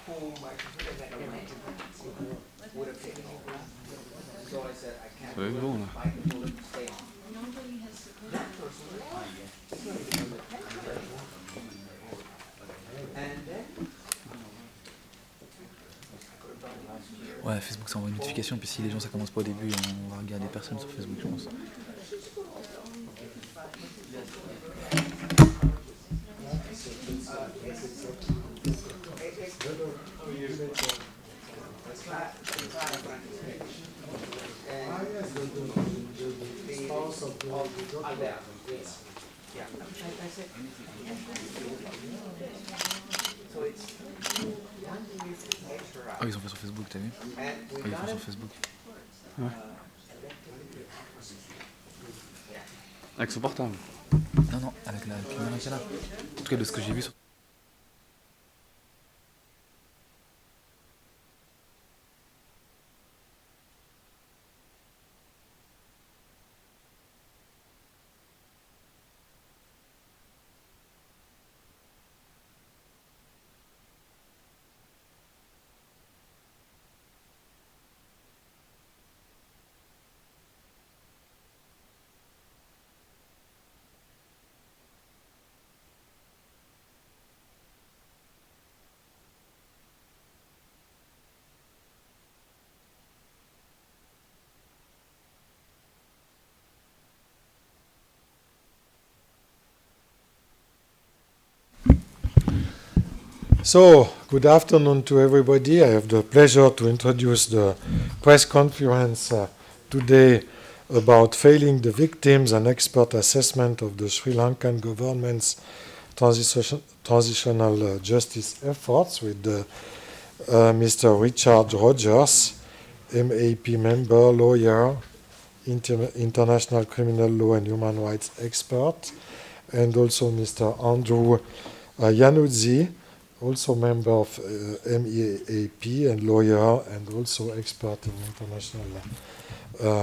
Ça va être bon, là. Ouais, Facebook, ça envoie une notification, puis si les gens, ça commence pas au début, on va regarder personne sur Facebook, je pense. Ah, ils ont fait sur Facebook, t'as vu? Ah, ils font sur Facebook. Ouais. Avec son portable. Non, non, avec la caméra qu'il y a là. En tout cas, de ce que j'ai vu sur... So, good afternoon to everybody. I have the pleasure to introduce the press conference today about failing the victims and expert assessment of the Sri Lankan government's transitional justice efforts with Mr. Richard Rogers, MAP member, lawyer, international criminal law and human rights expert, and also Mr. Andrew Januzzi, also member of MEAP and lawyer and also expert in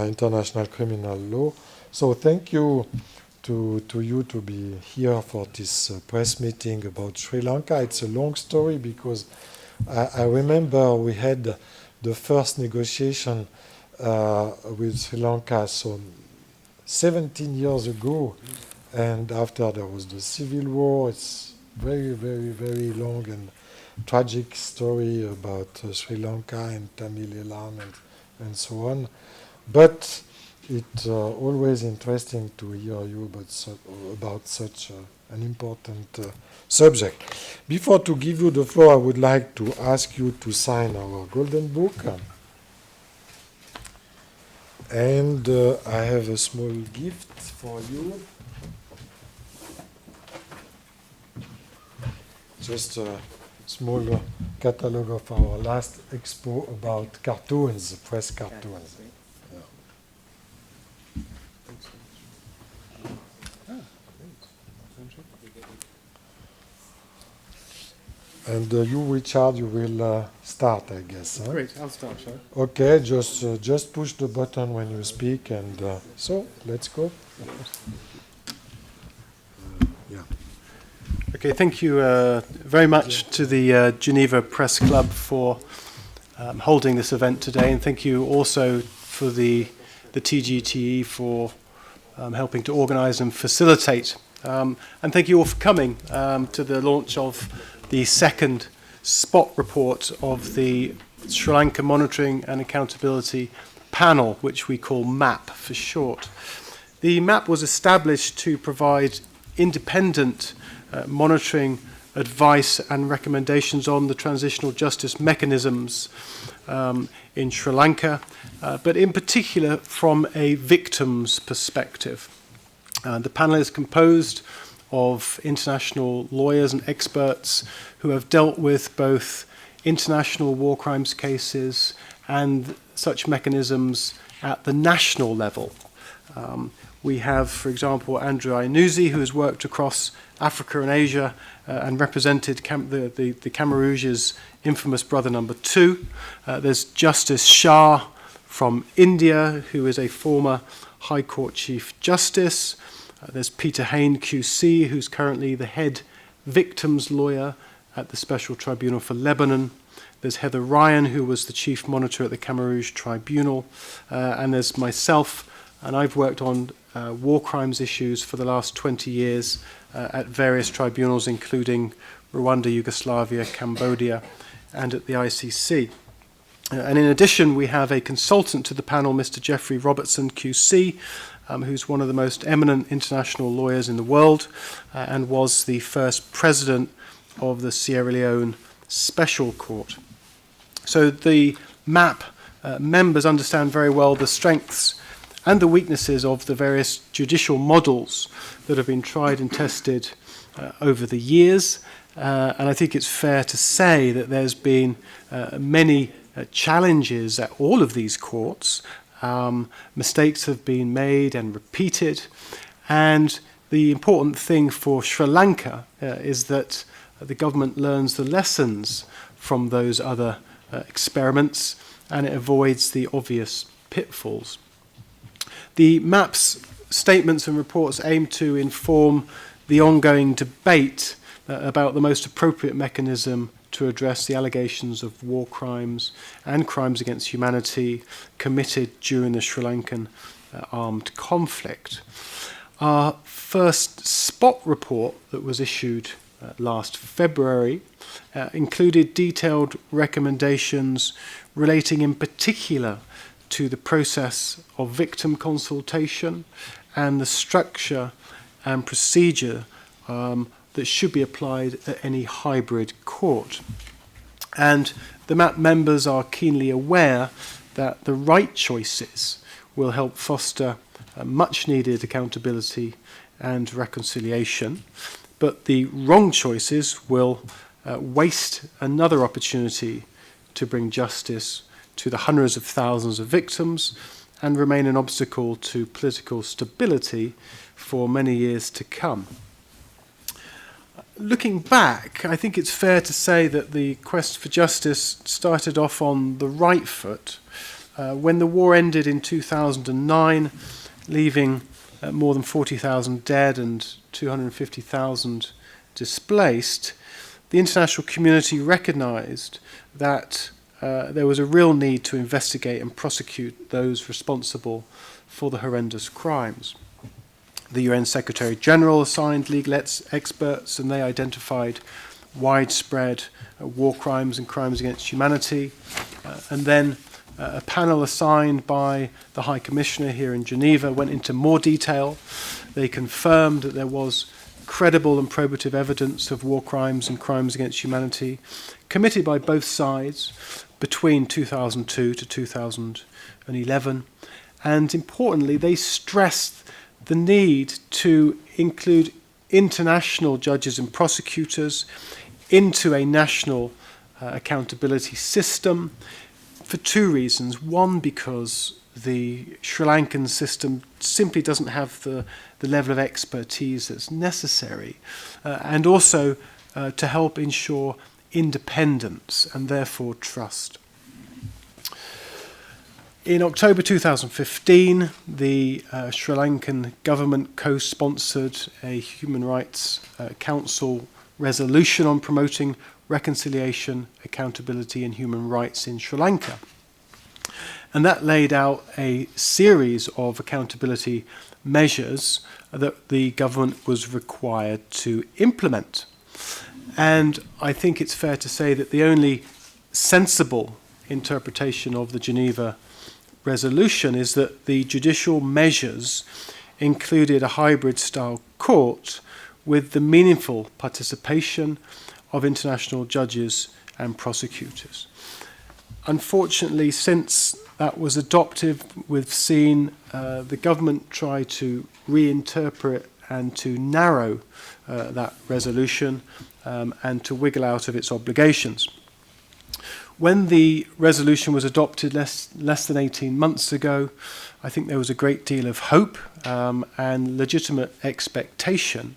international criminal law. So thank you to you to be here for this press meeting about Sri Lanka. It's a long story because I remember we had the first negotiation with Sri Lanka so 17 years ago, and after there was the civil war. It's very, very, very long and tragic story about Sri Lanka and Tamil Eelam and so on. But it's always interesting to hear you about such an important subject. Before to give you the floor, I would like to ask you to sign our Golden Book. And I have a small gift for you. Just a small catalogue of our last expo about cartoons, press cartoons. Yeah. And you, Richard, you will start, I guess. Huh? Great, I'll start, shall I? Okay, just push the button when you speak, and so let's go. Yeah. Okay, thank you very much to the Geneva Press Club for holding this event today, and thank you also for the TGTE for helping to organise and facilitate. And thank you all for coming to the launch of the second spot report of the Sri Lanka Monitoring and Accountability Panel, which we call MAP for short. The MAP was established to provide independent monitoring advice and recommendations on the transitional justice mechanisms in Sri Lanka, but in particular from a victim's perspective. The panel is composed of international lawyers and experts who have dealt with both international war crimes cases and such mechanisms at the national level. We have, for example, Andrew Januzzi, who has worked across Africa and Asia and represented the Camaruj's infamous brother number 2. There's Justice Shah from India, who is a former High Court Chief Justice. There's Peter Hain QC, who's currently the head victims lawyer at the Special Tribunal for Lebanon. There's Heather Ryan, who was the chief monitor at the Khmer Rouge Tribunal, and there's myself, and I've worked on war crimes issues for the last 20 years at various tribunals, including Rwanda, Yugoslavia, Cambodia, and at the ICC. And in addition, we have a consultant to the panel, Mr. Jeffrey Robertson, QC, who's one of the most eminent international lawyers in the world and was the first president of the Sierra Leone Special Court. So the MAP members understand very well the strengths and the weaknesses of the various judicial models that have been tried and tested over the years. And I think it's fair to say that there's been many challenges at all of these courts. Mistakes have been made and repeated. And the important thing for Sri Lanka is that the government learns the lessons from those other experiments, and it avoids the obvious pitfalls. The MAP's statements and reports aim to inform the ongoing debate about the most appropriate mechanism to address the allegations of war crimes and crimes against humanity committed during the Sri Lankan armed conflict. Our first spot report that was issued last February included detailed recommendations relating in particular to the process of victim consultation and the structure and procedure that should be applied at any hybrid court. And the MAP members are keenly aware that the right choices will help foster much needed accountability and reconciliation, but the wrong choices will waste another opportunity to bring justice to the hundreds of thousands of victims and remain an obstacle to political stability for many years to come. Looking back, I think it's fair to say that the quest for justice started off on the right foot. When the war ended in 2009, leaving more than 40,000 dead and 250,000 displaced, the international community recognized that there was a real need to investigate and prosecute those responsible for the horrendous crimes. The UN Secretary General assigned legal experts, and they identified widespread war crimes and crimes against humanity. And then a panel assigned by the High Commissioner here in Geneva went into more detail. They confirmed that there was credible and probative evidence of war crimes and crimes against humanity committed by both sides between 2002 to 2011. And importantly, they stressed the need to include international judges and prosecutors into a national accountability system for two reasons. One, because the Sri Lankan system simply doesn't have the level of expertise that's necessary, and also to help ensure independence and therefore trust. In October 2015, the Sri Lankan government co-sponsored a Human Rights Council resolution on promoting reconciliation, accountability and human rights in Sri Lanka. And that laid out a series of accountability measures that the government was required to implement. And I think it's fair to say that the only sensible interpretation of the Geneva resolution is that the judicial measures included a hybrid-style court with the meaningful participation of international judges and prosecutors. Unfortunately, since that was adopted, we've seen the government try to reinterpret and to narrow that resolution and to wiggle out of its obligations. When the resolution was adopted less than 18 months ago, I think there was a great deal of hope and legitimate expectation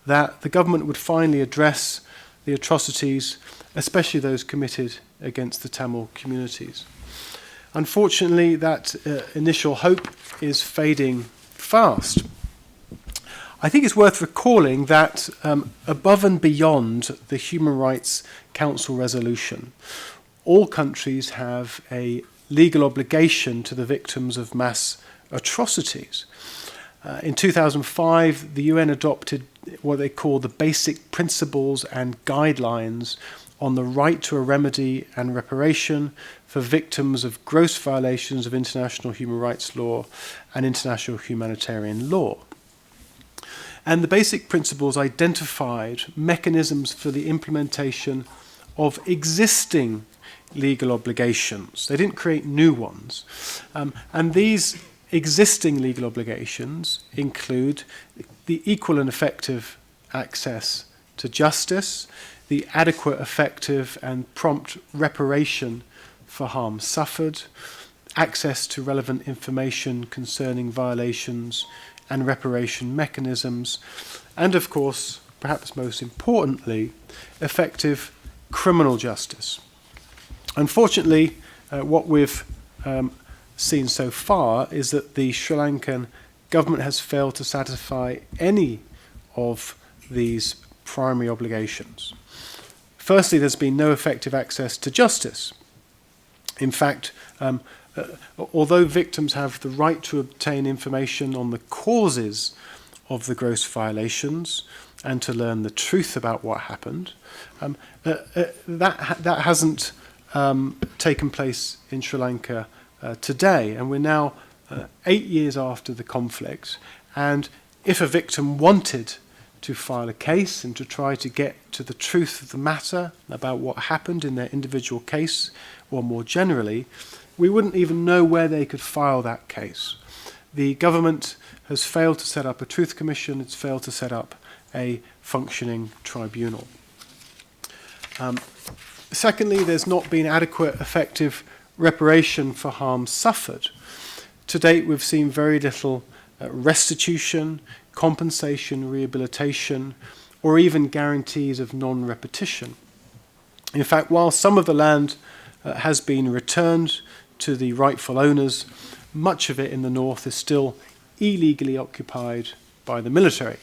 that the government would finally address the atrocities, especially those committed against the Tamil communities. Unfortunately, that initial hope is fading fast. I think it's worth recalling that above and beyond the Human Rights Council resolution, all countries have a legal obligation to the victims of mass atrocities. In 2005, the UN adopted what they call the basic principles and guidelines on the right to a remedy and reparation for victims of gross violations of international human rights law and international humanitarian law. And the basic principles identified mechanisms for the implementation of existing legal obligations. They didn't create new ones. And these existing legal obligations include the equal and effective access to justice, the adequate, effective and prompt reparation for harm suffered, access to relevant information concerning violations and reparation mechanisms, and of course, perhaps most importantly, effective criminal justice. Unfortunately, what we've seen so far is that the Sri Lankan government has failed to satisfy any of these primary obligations. Firstly, there's been no effective access to justice. In fact, although victims have the right to obtain information on the causes of the gross violations and to learn the truth about what happened, that hasn't taken place in Sri Lanka today. And we're now 8 years after the conflict. And if a victim wanted to file a case and to try to get to the truth of the matter about what happened in their individual case, or more generally, we wouldn't even know where they could file that case. The government has failed to set up a truth commission, it's failed to set up a functioning tribunal. Secondly, there's not been adequate, effective reparation for harm suffered. To date, we've seen very little restitution, compensation, rehabilitation, or even guarantees of non-repetition. In fact, while some of the land has been returned to the rightful owners, much of it in the north is still illegally occupied by the military.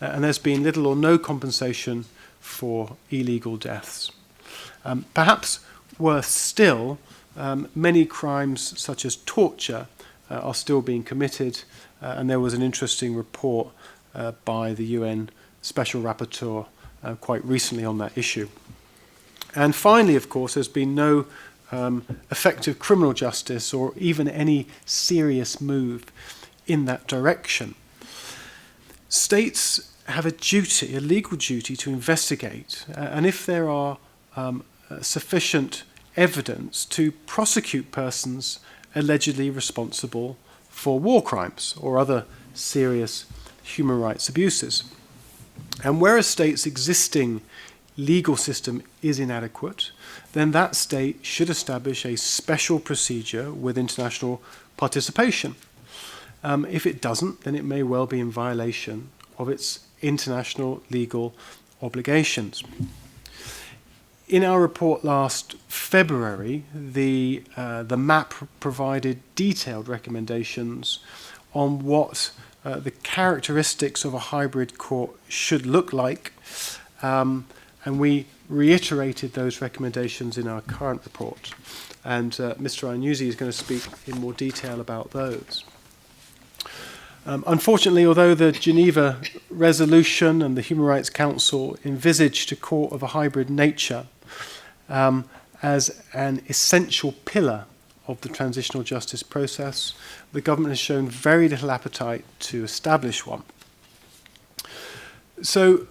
And there's been little or no compensation for illegal deaths. Perhaps worse still, many crimes such as torture are still being committed, and there was an interesting report by the UN Special Rapporteur quite recently on that issue. And finally, of course, there's been no effective criminal justice or even any serious move in that direction. States have a duty, a legal duty, to investigate, and if there are sufficient evidence, to prosecute persons allegedly responsible for war crimes or other serious human rights abuses. And where a state's existing legal system is inadequate, then that state should establish a special procedure with international participation. If it doesn't, then it may well be in violation of its international legal obligations. In our report last February, the map provided detailed recommendations on what the characteristics of a hybrid court should look like, and we reiterated those recommendations in our current report. And Mr. Iannuzzi is going to speak in more detail about those. Unfortunately, although the Geneva Resolution and the Human Rights Council envisaged a court of a hybrid nature as an essential pillar of the transitional justice process, the government has shown very little appetite to establish one. So,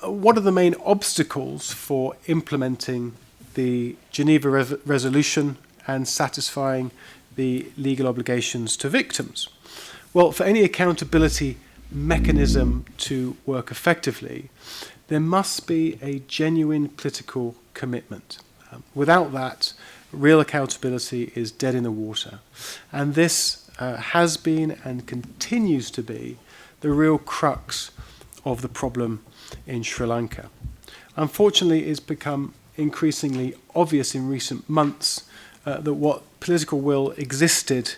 what are the main obstacles for implementing the Geneva Resolution and satisfying the legal obligations to victims? Well, for any accountability mechanism to work effectively, there must be a genuine political commitment. Without that, real accountability is dead in the water. And this has been and continues to be the real crux of the problem in Sri Lanka. Unfortunately, it's become increasingly obvious in recent months that what political will existed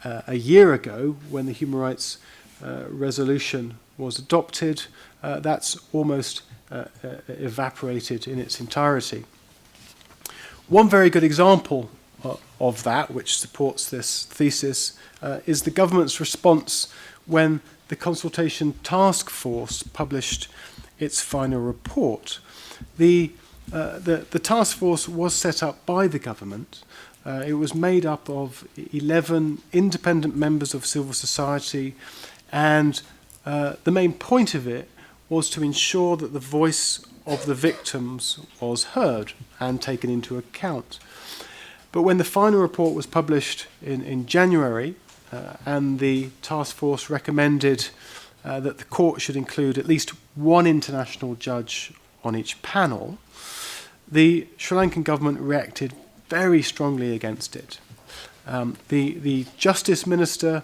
a year ago when the Human Rights resolution was adopted, that's almost evaporated in its entirety. One very good example of that, which supports this thesis, is the government's response when the consultation task force published its final report. The task force was set up by the government. It was made up of 11 independent members of civil society, and the main point of it was to ensure that the voice of the victims was heard and taken into account. But when the final report was published in January, and the task force recommended that the court should include at least one international judge on each panel, the Sri Lankan government reacted very strongly against it. The Justice Minister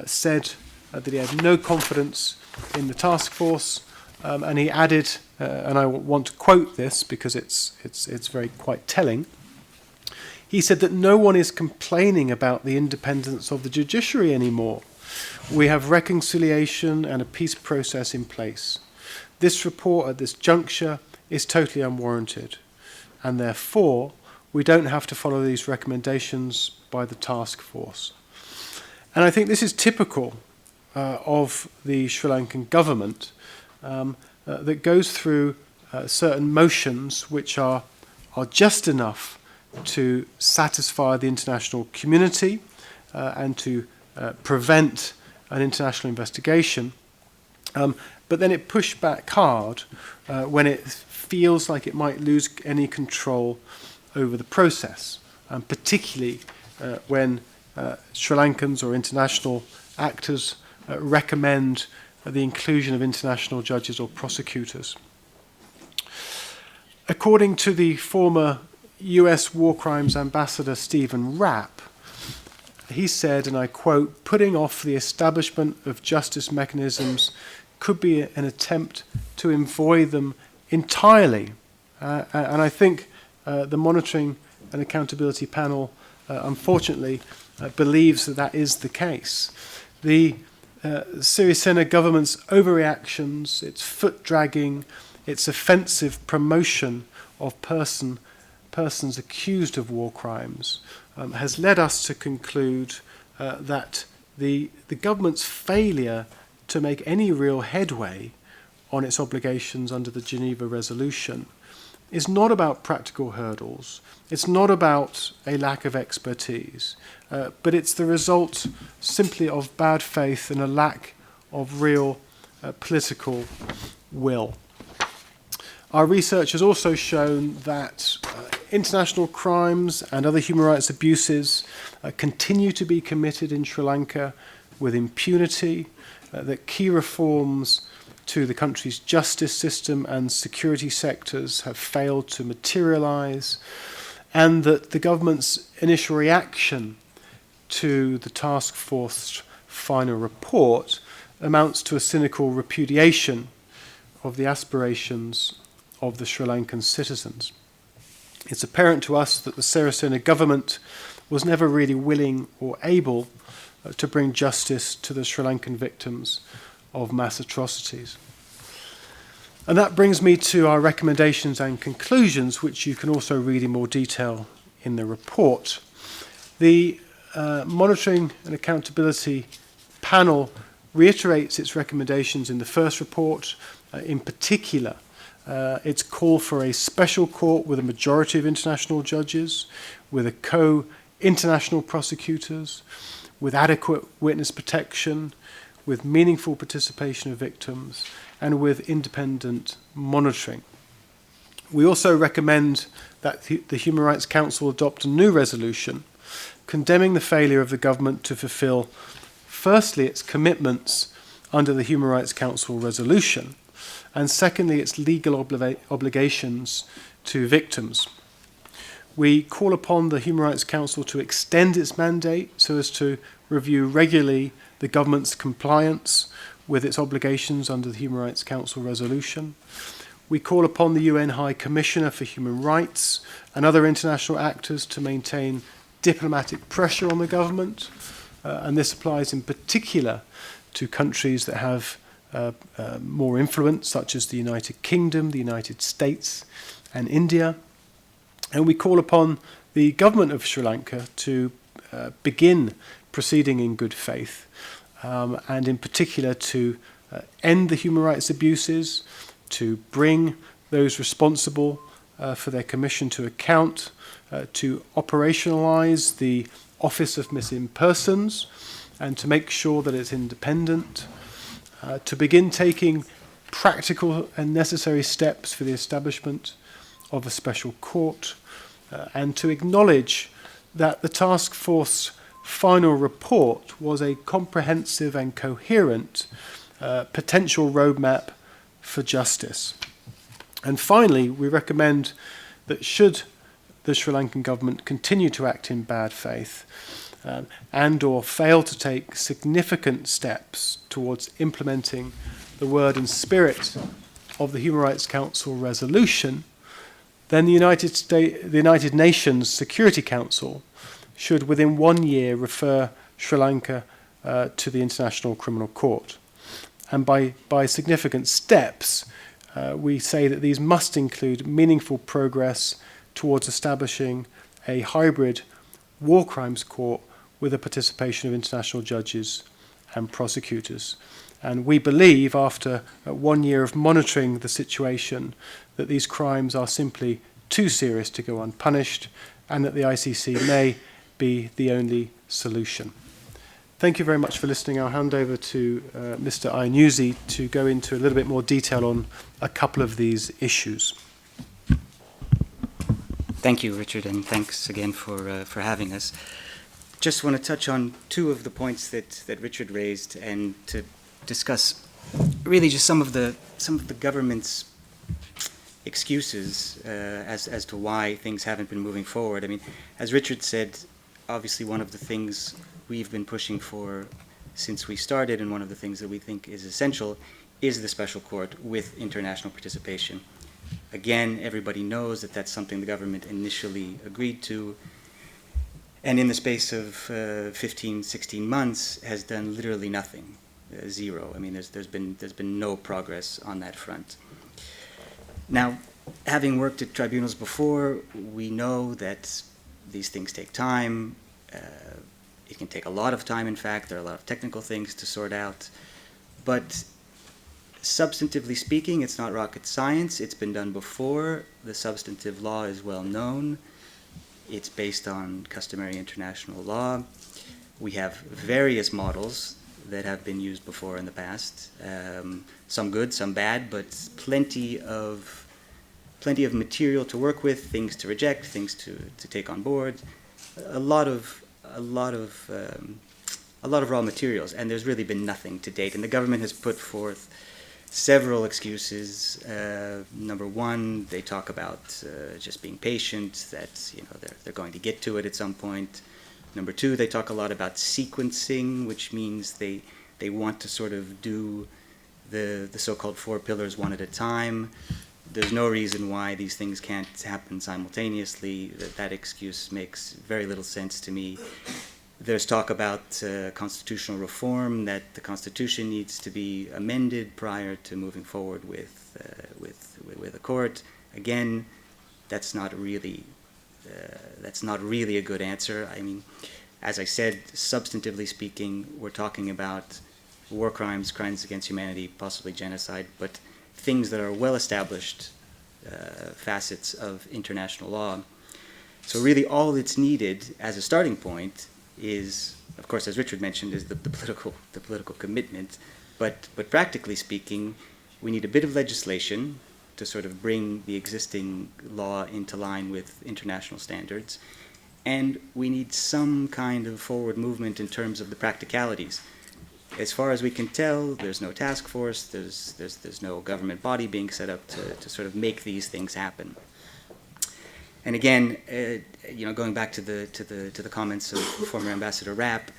said that he had no confidence in the task force, and he added, and I want to quote this because it's very quite telling. He said that no one is complaining about the independence of the judiciary anymore. We have reconciliation and a peace process in place. This report at this juncture is totally unwarranted, and therefore we don't have to follow these recommendations by the task force. And I think this is typical of the Sri Lankan government that goes through certain motions which are just enough to satisfy the international community and to prevent an international investigation, but then it pushed back hard when it feels like it might lose any control over the process, and particularly when Sri Lankans or international actors recommend the inclusion of international judges or prosecutors. According to the former US War Crimes Ambassador Stephen Rapp, he said, and I quote, "Putting off the establishment of justice mechanisms could be an attempt to avoid them entirely." And I think the Monitoring and Accountability Panel, unfortunately, believes that that is the case. The Sirisena government's overreactions, its foot-dragging, its offensive promotion of persons accused of war crimes has led us to conclude that the government's failure to make any real headway on its obligations under the Geneva Resolution is not about practical hurdles, it's not about a lack of expertise, but it's the result simply of bad faith and a lack of real political will. Our research has also shown that international crimes and other human rights abuses continue to be committed in Sri Lanka with impunity, that key reforms to the country's justice system and security sectors have failed to materialise, and that the government's initial reaction to the task force's final report amounts to a cynical repudiation of the aspirations of the Sri Lankan citizens. It's apparent to us that the Sirisena government was never really willing or able to bring justice to the Sri Lankan victims of mass atrocities. And that brings me to our recommendations and conclusions, which you can also read in more detail in the report. The Monitoring and Accountability Panel reiterates its recommendations in the first report, in particular its call for a special court with a majority of international judges, with a co-international prosecutors, with adequate witness protection, with meaningful participation of victims, and with independent monitoring. We also recommend that the Human Rights Council adopt a new resolution condemning the failure of the government to fulfil, firstly, its commitments under the Human Rights Council resolution, and secondly, its legal obligations to victims. We call upon the Human Rights Council to extend its mandate so as to review regularly the government's compliance with its obligations under the Human Rights Council resolution. We call upon the UN High Commissioner for Human Rights and other international actors to maintain diplomatic pressure on the government, and this applies in particular to countries that have more influence, such as the United Kingdom, the United States, and India. And we call upon the government of Sri Lanka to begin proceeding in good faith, and in particular to end the human rights abuses, to bring those responsible for their commission to account, to operationalize the Office of Missing Persons, and to make sure that it's independent, to begin taking practical and necessary steps for the establishment of a special court, and to acknowledge that the task force final report was a comprehensive and coherent potential roadmap for justice. And finally, we recommend that should the Sri Lankan government continue to act in bad faith and or fail to take significant steps towards implementing the word and spirit of the Human Rights Council resolution, then the United Nations Security Council should within 1 year refer Sri Lanka to the International Criminal Court. And by significant steps, we say that these must include meaningful progress towards establishing a hybrid war crimes court with the participation of international judges and prosecutors. And we believe, after 1 year of monitoring the situation, that these crimes are simply too serious to go unpunished, and that the ICC may be the only solution. Thank you very much for listening. I'll hand over to Mr. Iannuzzi to go into a little bit more detail on a couple of these issues. Thank you, Richard, and thanks again for having us. Just want to touch on two of the points that Richard raised, and to discuss really just some of the government's excuses as to why things haven't been moving forward. I mean, as Richard said, obviously one of the things we've been pushing for since we started, and one of the things that we think is essential, is the special court with international participation. Again, everybody knows that that's something the government initially agreed to, and in the space of 15, 16 months has done literally nothing, zero. I mean, there's been no progress on that front. Now, having worked at tribunals before, we know that these things take time. It can take a lot of time, in fact. There are a lot of technical things to sort out. But substantively speaking, it's not rocket science. It's been done before. The substantive law is well known. It's based on customary international law. We have various models that have been used before in the past. Some good, some bad, but plenty of material to work with, things to reject, things to take on board. A lot of raw materials, and there's really been nothing to date. And the government has put forth several excuses. Number one, they talk about just being patient, that they're going to get to it at some point. Number two, they talk a lot about sequencing, which means they want to sort of do the so-called 4 pillars one at a time. There's no reason why these things can't happen simultaneously. That excuse makes very little sense to me. There's talk about constitutional reform, that the Constitution needs to be amended prior to moving forward with a court. Again, that's not really a good answer. I mean, as I said, substantively speaking, we're talking about war crimes, crimes against humanity, possibly genocide, but things that are well-established facets of international law. So really all that's needed as a starting point is, of course, as Richard mentioned, is the political commitment. But practically speaking, we need a bit of legislation to sort of bring the existing law into line with international standards. And we need some kind of forward movement in terms of the practicalities. As far as we can tell, there's no task force, there's no government body being set up to sort of make these things happen. And again, going back to the comments of former Ambassador Rapp,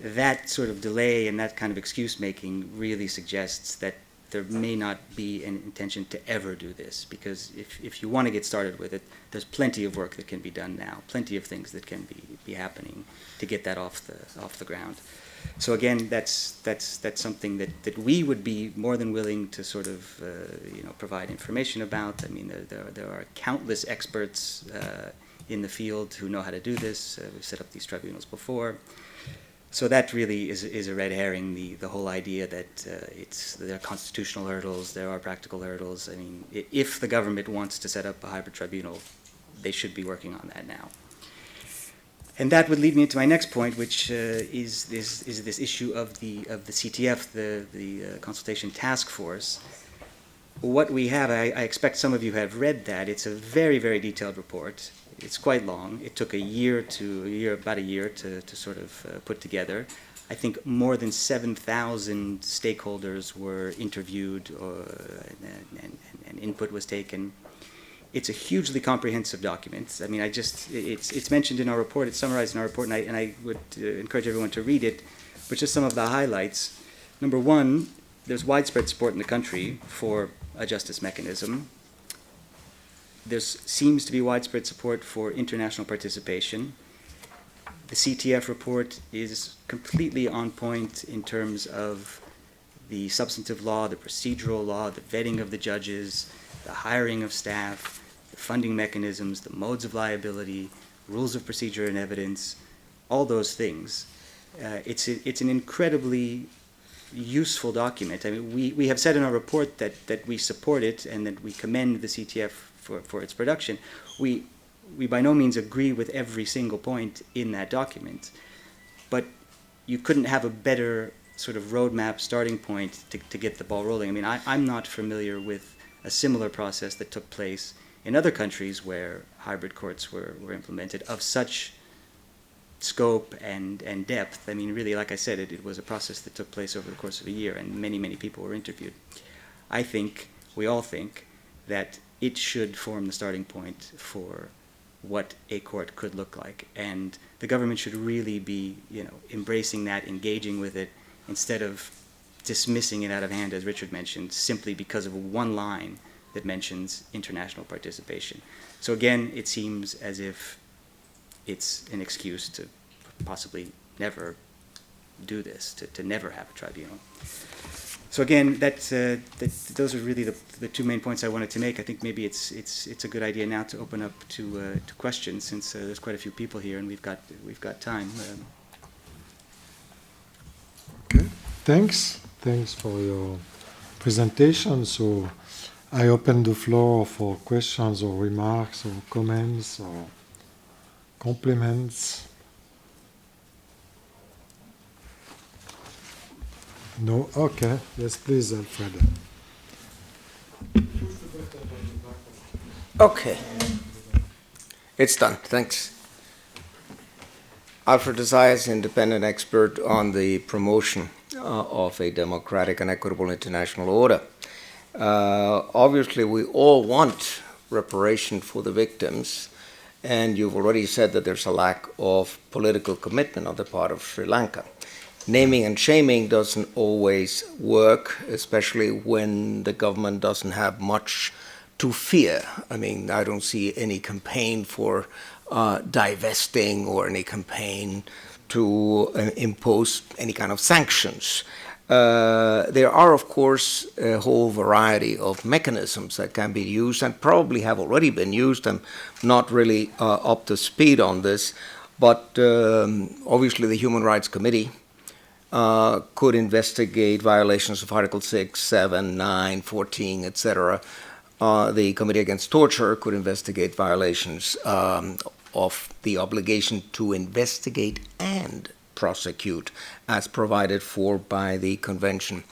that sort of delay and that kind of excuse making really suggests that there may not be an intention to ever do this, because if you want to get started with it, there's plenty of work that can be done now, plenty of things that can be happening to get that off the ground. So again, that's something that we would be more than willing to sort of provide information about. I mean, there are countless experts in the field who know how to do this. We've set up these tribunals before. So that really is a red herring, the whole idea that there are constitutional hurdles, there are practical hurdles. I mean, if the government wants to set up a hybrid tribunal, they should be working on that now. And that would lead me into my next point, which is this issue of the CTF, the Consultation Task Force. What we have, I expect some of you have read that. It's a very, very detailed report. It's quite long. It took about a year to sort of put together. I think more than 7,000 stakeholders were interviewed and input was taken. It's a hugely comprehensive document. I mean, it's mentioned in our report, it's summarized in our report, and I would encourage everyone to read it, but just some of the highlights. Number one, there's widespread support in the country for a justice mechanism. There seems to be widespread support for international participation. The CTF report is completely on point in terms of the substantive law, the procedural law, the vetting of the judges, the hiring of staff, the funding mechanisms, the modes of liability, rules of procedure and evidence, all those things. It's an incredibly useful document. I mean, we have said in our report that we support it and that we commend the CTF for its production. We by no means agree with every single point in that document, but you couldn't have a better sort of roadmap starting point to get the ball rolling. I mean, I'm not familiar with a similar process that took place in other countries where hybrid courts were implemented of such scope and depth. I mean, really, like I said, it was a process that took place over the course of a year, and many, many people were interviewed. I think, we all think, that it should form the starting point for what a court could look like. And the government should really be, embracing that, engaging with it, instead of dismissing it out of hand, as Richard mentioned, simply because of one line that mentions international participation. So again, it seems as if it's an excuse to possibly never do this, to never have a tribunal. So again, those are really the two main points I wanted to make. I think maybe it's a good idea now to open up to questions, since there's quite a few people here and we've got time. Okay, thanks for your presentation. So I open the floor for questions or remarks or comments or compliments. No? Okay. Yes, please, Alfred. Okay. It's done. Thanks. Alfred Desaias, independent expert on the promotion of a democratic and equitable international order. Obviously, we all want reparation for the victims, and you've already said that there's a lack of political commitment on the part of Sri Lanka. Naming and shaming doesn't always work, especially when the government doesn't have much to fear. I mean, I don't see any campaign for divesting or any campaign to impose any kind of sanctions. There are, of course, a whole variety of mechanisms that can be used and probably have already been used. I'm not really up to speed on this, but obviously the Human Rights Committee could investigate violations of Article 6, 7, 9, 14, etc. The Committee Against Torture could investigate violations of the obligation to investigate and prosecute as provided for by the Convention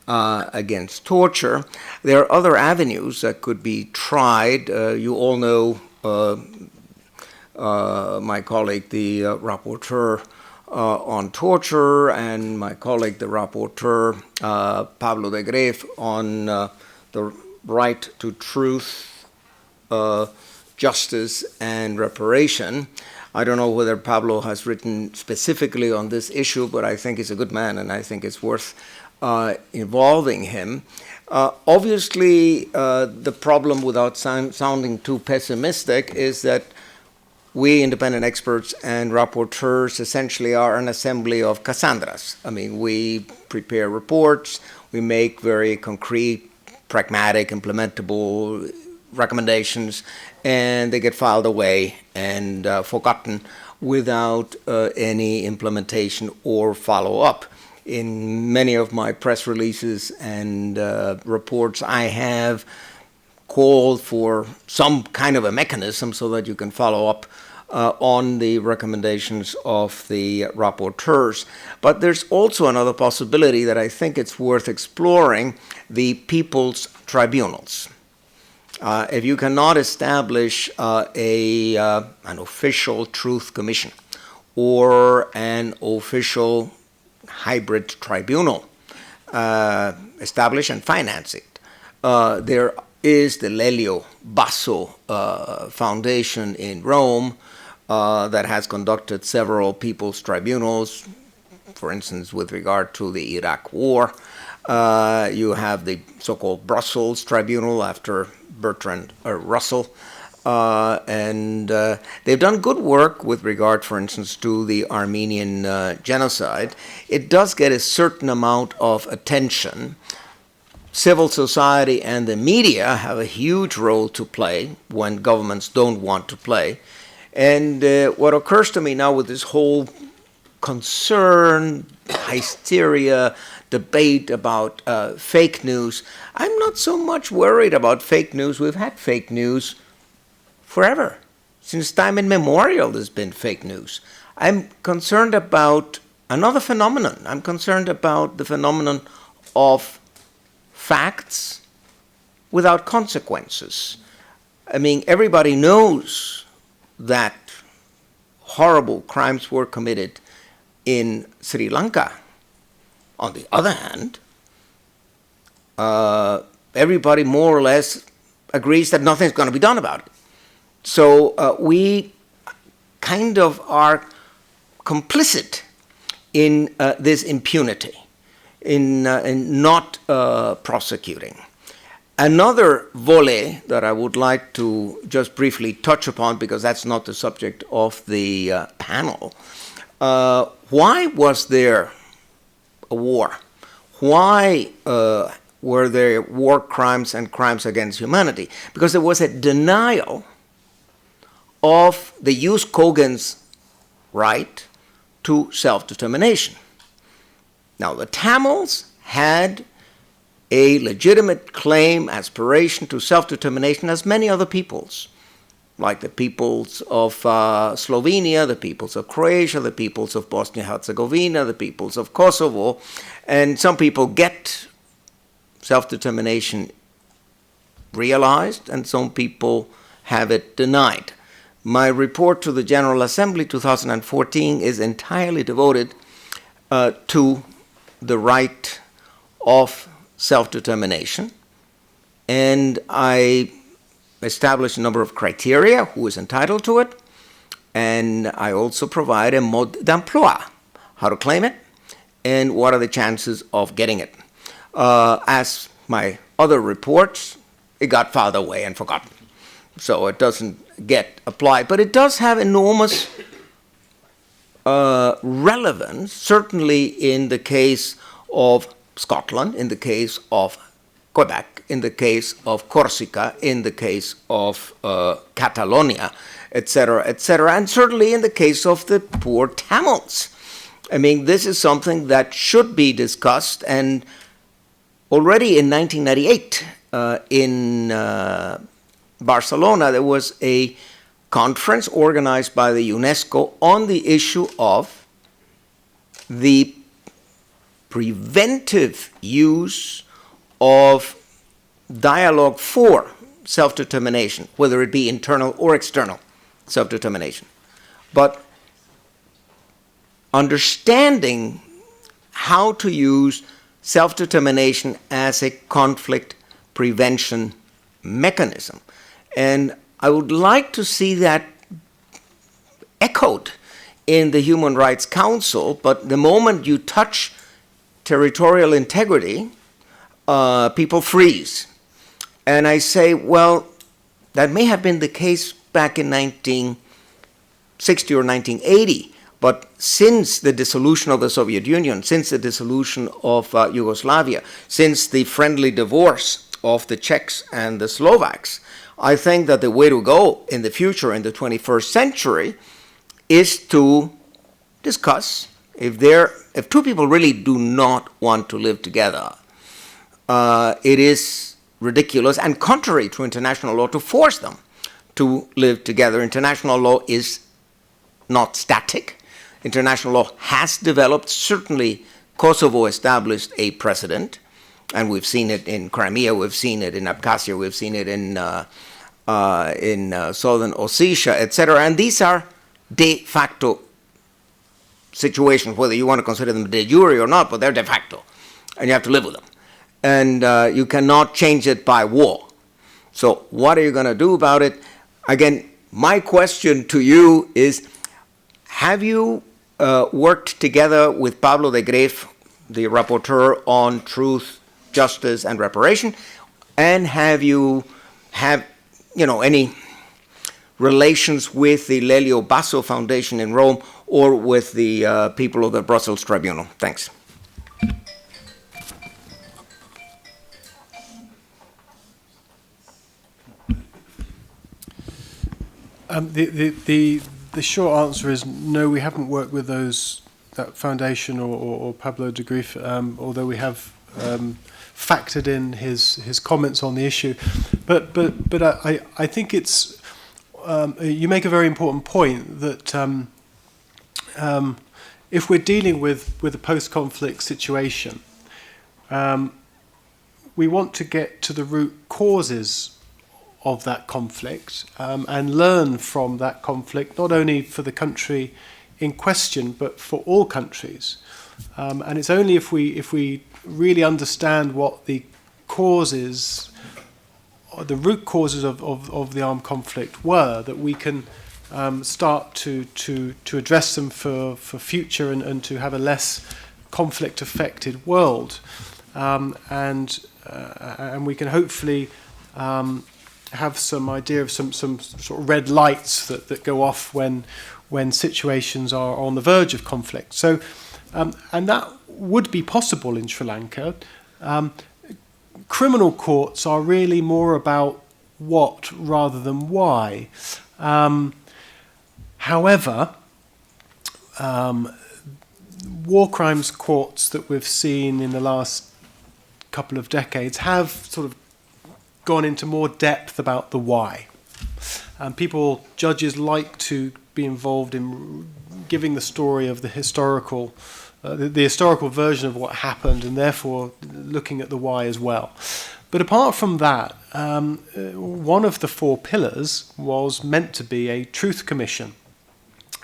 Against Torture. There are other avenues that could be tried. You all know my colleague, the rapporteur on torture, and my colleague, the rapporteur, Pablo de Greve, on the right to truth, justice, and reparation. I don't know whether Pablo has written specifically on this issue, but I think he's a good man, and I think it's worth involving him. Obviously, the problem, without sounding too pessimistic, is that we independent experts and rapporteurs essentially are an assembly of Cassandras. I mean, we prepare reports, we make very concrete, pragmatic, implementable recommendations, and they get filed away and forgotten without any implementation or follow-up. In many of my press releases and reports, I have called for some kind of a mechanism so that you can follow up on the recommendations of the rapporteurs. But there's also another possibility that I think it's worth exploring, the people's tribunals. If you cannot establish an official truth commission or an official hybrid tribunal, establish and finance it, there is the Lelio Basso Foundation in Rome that has conducted several people's tribunals, for instance, with regard to the Iraq War. You have the so-called Brussels Tribunal after Bertrand Russell. And they've done good work with regard, for instance, to the Armenian genocide. It does get a certain amount of attention. Civil society and the media have a huge role to play when governments don't want to play. And what occurs to me now with this whole concern, hysteria, debate about fake news, I'm not so much worried about fake news. We've had fake news forever. Since time immemorial, there's been fake news. I'm concerned about another phenomenon. I'm concerned about the phenomenon of facts without consequences. I mean, everybody knows that horrible crimes were committed in Sri Lanka. On the other hand, everybody more or less agrees that nothing's going to be done about it. So we kind of are complicit in this impunity, in not prosecuting. Another volley that I would like to just briefly touch upon, because that's not the subject of the panel. Why was there a war? Why were there war crimes and crimes against humanity? Because there was a denial of the jus cogens right to self-determination. Now, the Tamils had a legitimate claim, aspiration to self-determination as many other peoples, like the peoples of Slovenia, the peoples of Croatia, the peoples of Bosnia-Herzegovina, the peoples of Kosovo, and some people get self-determination realized, and some people have it denied. My report to the General Assembly 2014 is entirely devoted to the right of self-determination, and I established a number of criteria, who is entitled to it, and I also provide a mode d'emploi, how to claim it, and what are the chances of getting it. As my other reports, it got filed away and forgotten, so it doesn't get applied, but it does have enormous relevance, certainly in the case of Scotland, in the case of Quebec, in the case of Corsica, in the case of Catalonia, etc., and certainly in the case of the poor Tamils. I mean, this is something that should be discussed, and already in 1998 in Barcelona, there was a conference organized by the UNESCO on the issue of the preventive use of dialogue for self-determination, whether it be internal or external self-determination. But understanding how to use self-determination as a conflict prevention mechanism. And I would like to see that echoed in the Human Rights Council, but the moment you touch territorial integrity, people freeze. And I say, well, that may have been the case back in 19 1960 or 1980, but since the dissolution of the Soviet Union, since the dissolution of Yugoslavia, since the friendly divorce of the Czechs and the Slovaks, I think that the way to go in the future, in the 21st century, is to discuss if two people really do not want to live together. It is ridiculous and contrary to international law to force them to live together. International law is not static. International law has developed. Certainly, Kosovo established a precedent, and we've seen it in Crimea, we've seen it in Abkhazia, we've seen it in southern Ossetia, etc. And these are de facto situations, whether you want to consider them de jure or not, but they're de facto, and you have to live with them. And you cannot change it by war. So what are you going to do about it? Again, my question to you is, have you worked together with Pablo de Greef, the rapporteur on truth, justice, and reparation? And have you any relations with the Lelio Basso Foundation in Rome or with the people of the Brussels Tribunal? Thanks. The short answer is no. We haven't worked with that foundation or Pablo de Greef, although we have factored in his comments on the issue. But I think it's you make a very important point that if we're dealing with a post-conflict situation, we want to get to the root causes of that conflict and learn from that conflict, not only for the country in question, but for all countries. And it's only if we really understand what the causes, or the root causes of the armed conflict were, that we can start to address them for future and to have a less conflict-affected world. And we can hopefully have some idea of some sort of red lights that go off when situations are on the verge of conflict. So, and that would be possible in Sri Lanka. Criminal courts are really more about what rather than why. However, war crimes courts that we've seen in the last couple of decades have sort of gone into more depth about the why. Judges like to be involved in giving the story of the historical version of what happened, and therefore looking at the why as well. But apart from that, one of the four pillars was meant to be a truth commission,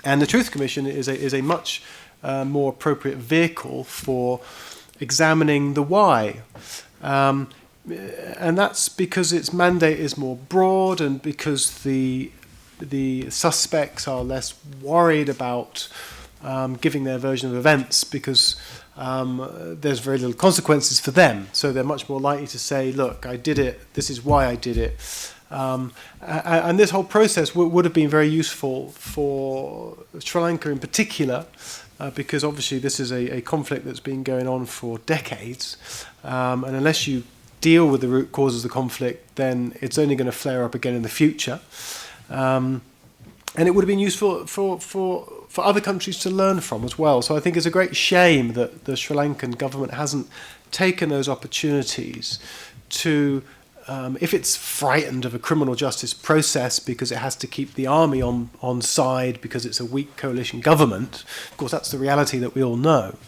and the truth commission is a much more appropriate vehicle for examining the why. And that's because its mandate is more broad, and because the suspects are less worried about giving their version of events, because there's very little consequences for them. So they're much more likely to say, look, I did it, this is why I did it. And this whole process would have been very useful for Sri Lanka in particular, because obviously this is a conflict that's been going on for decades. And unless you deal with the root causes of the conflict, then it's only going to flare up again in the future. And it would have been useful for other countries to learn from as well. So I think it's a great shame that the Sri Lankan government hasn't taken those opportunities to, if it's frightened of a criminal justice process because it has to keep the army on side because it's a weak coalition government, of course that's the reality that we all know,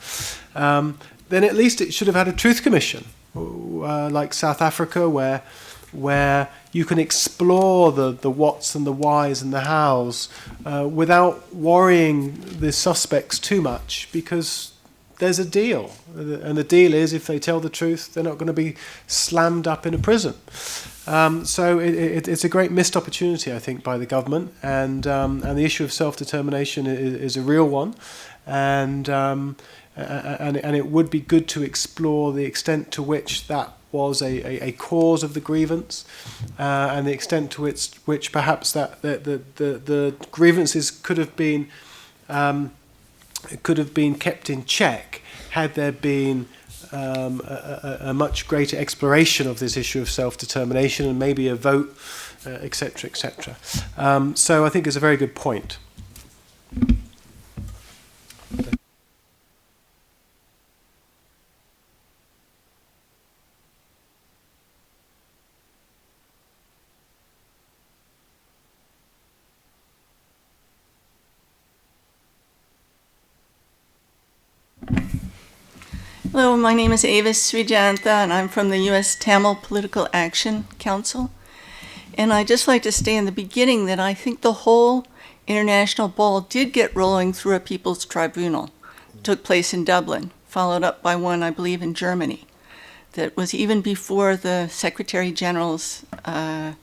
then at least it should have had a truth commission, like South Africa, where you can explore the whats and the whys and the hows without worrying the suspects too much, because there's a deal. And the deal is, if they tell the truth, they're not going to be slammed up in a prison. So it's a great missed opportunity, I think, by the government. And the issue of self-determination is a real one. And it would be good to explore the extent to which that was a cause of the grievance, and the extent to which perhaps that the grievances could have been kept in check had there been a much greater exploration of this issue of self-determination and maybe a vote, etc., etc. So I think it's a very good point. Hello, my name is Avis Srijantha, and I'm from the U.S. Tamil Political Action Council. And I'd just like to say in the beginning that I think the whole international ball did get rolling through a people's tribunal. It took place in Dublin, followed up by one, I believe, in Germany. That was even before the Secretary General's panel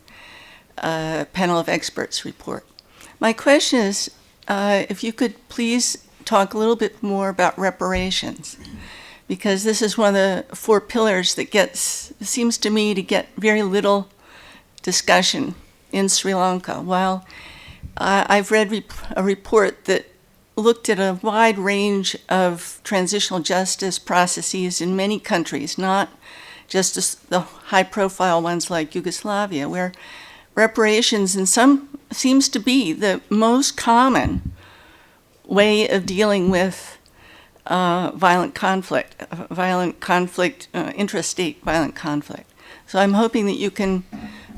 of experts report. My question is, if you could please talk a little bit more about reparations, because this is one of the four pillars that seems to me to get very little discussion in Sri Lanka. While I've read a report that looked at a wide range of transitional justice processes in many countries, not just the high-profile ones like Yugoslavia, where reparations in some seems to be the most common way of dealing with violent conflict, intrastate violent conflict. So I'm hoping that you can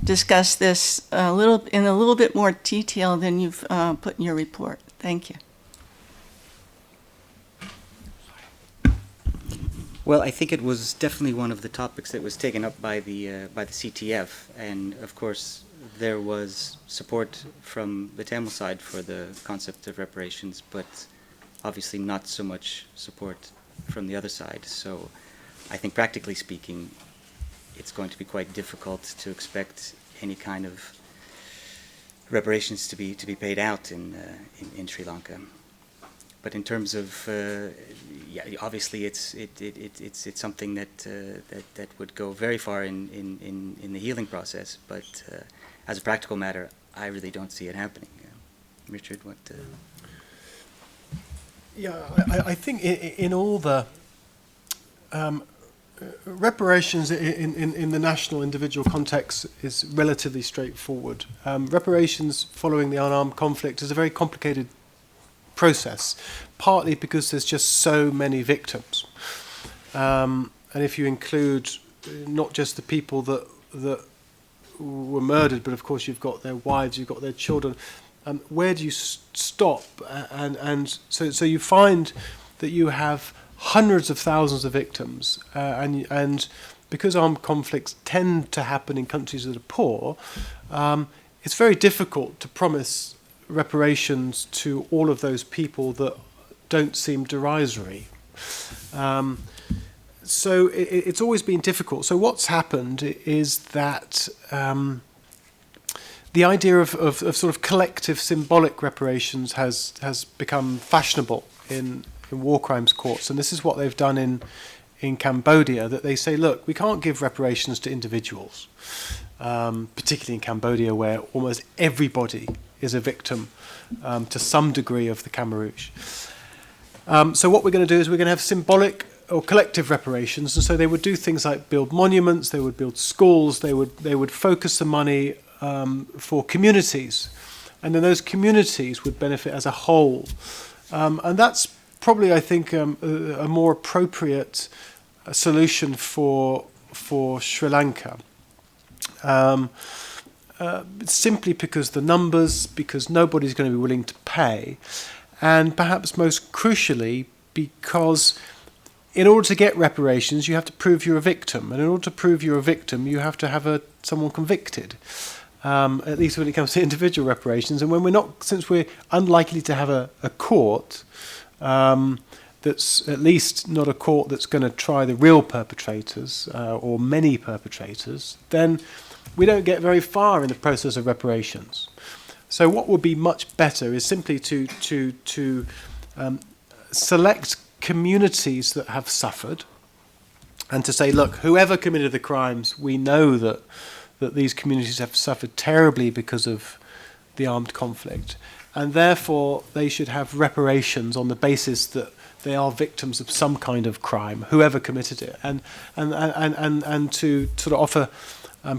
discuss this in a little bit more detail than you've put in your report. Thank you. Well, I think it was definitely one of the topics that was taken up by the CTF, and of course there was support from the Tamil side for the concept of reparations, but obviously not so much support from the other side. So I think practically speaking, it's going to be quite difficult to expect any kind of reparations to be paid out in Sri Lanka. But in terms of, yeah, obviously it's something that would go very far in the healing process. But as a practical matter, I really don't see it happening. Richard, what? Yeah, I think in all the reparations in the national individual context is relatively straightforward. Reparations following the unarmed conflict is a very complicated process, partly because there's just so many victims. And if you include not just the people that were murdered, but of course you've got their wives, you've got their children, where do you stop? And so you find that you have hundreds of thousands of victims, and because armed conflicts tend to happen in countries that are poor, it's very difficult to promise reparations to all of those people that don't seem derisory. So it's always been difficult. So what's happened is that the idea of sort of collective symbolic reparations has become fashionable in war crimes courts, and this is what they've done in Cambodia, that they say, look, we can't give reparations to individuals, particularly in Cambodia where almost everybody is a victim to some degree of the Khmer Rouge. So what we're going to do is we're going to have symbolic or collective reparations, and so they would do things like build monuments, they would build schools, they would focus the money for communities, and then those communities would benefit as a whole. And that's probably, I think, a more appropriate solution for Sri Lanka. Simply because the numbers, because nobody's going to be willing to pay, and perhaps most crucially because in order to get reparations you have to prove you're a victim, and in order to prove you're a victim you have to have someone convicted, at least when it comes to individual reparations. And when since we're unlikely to have a court that's at least not a court that's going to try the real perpetrators or many perpetrators, then we don't get very far in the process of reparations. So what would be much better is simply to select communities that have suffered, and to say, look, whoever committed the crimes, we know that these communities have suffered terribly because of the armed conflict, and therefore they should have reparations on the basis that they are victims of some kind of crime, whoever committed it, and to sort of offer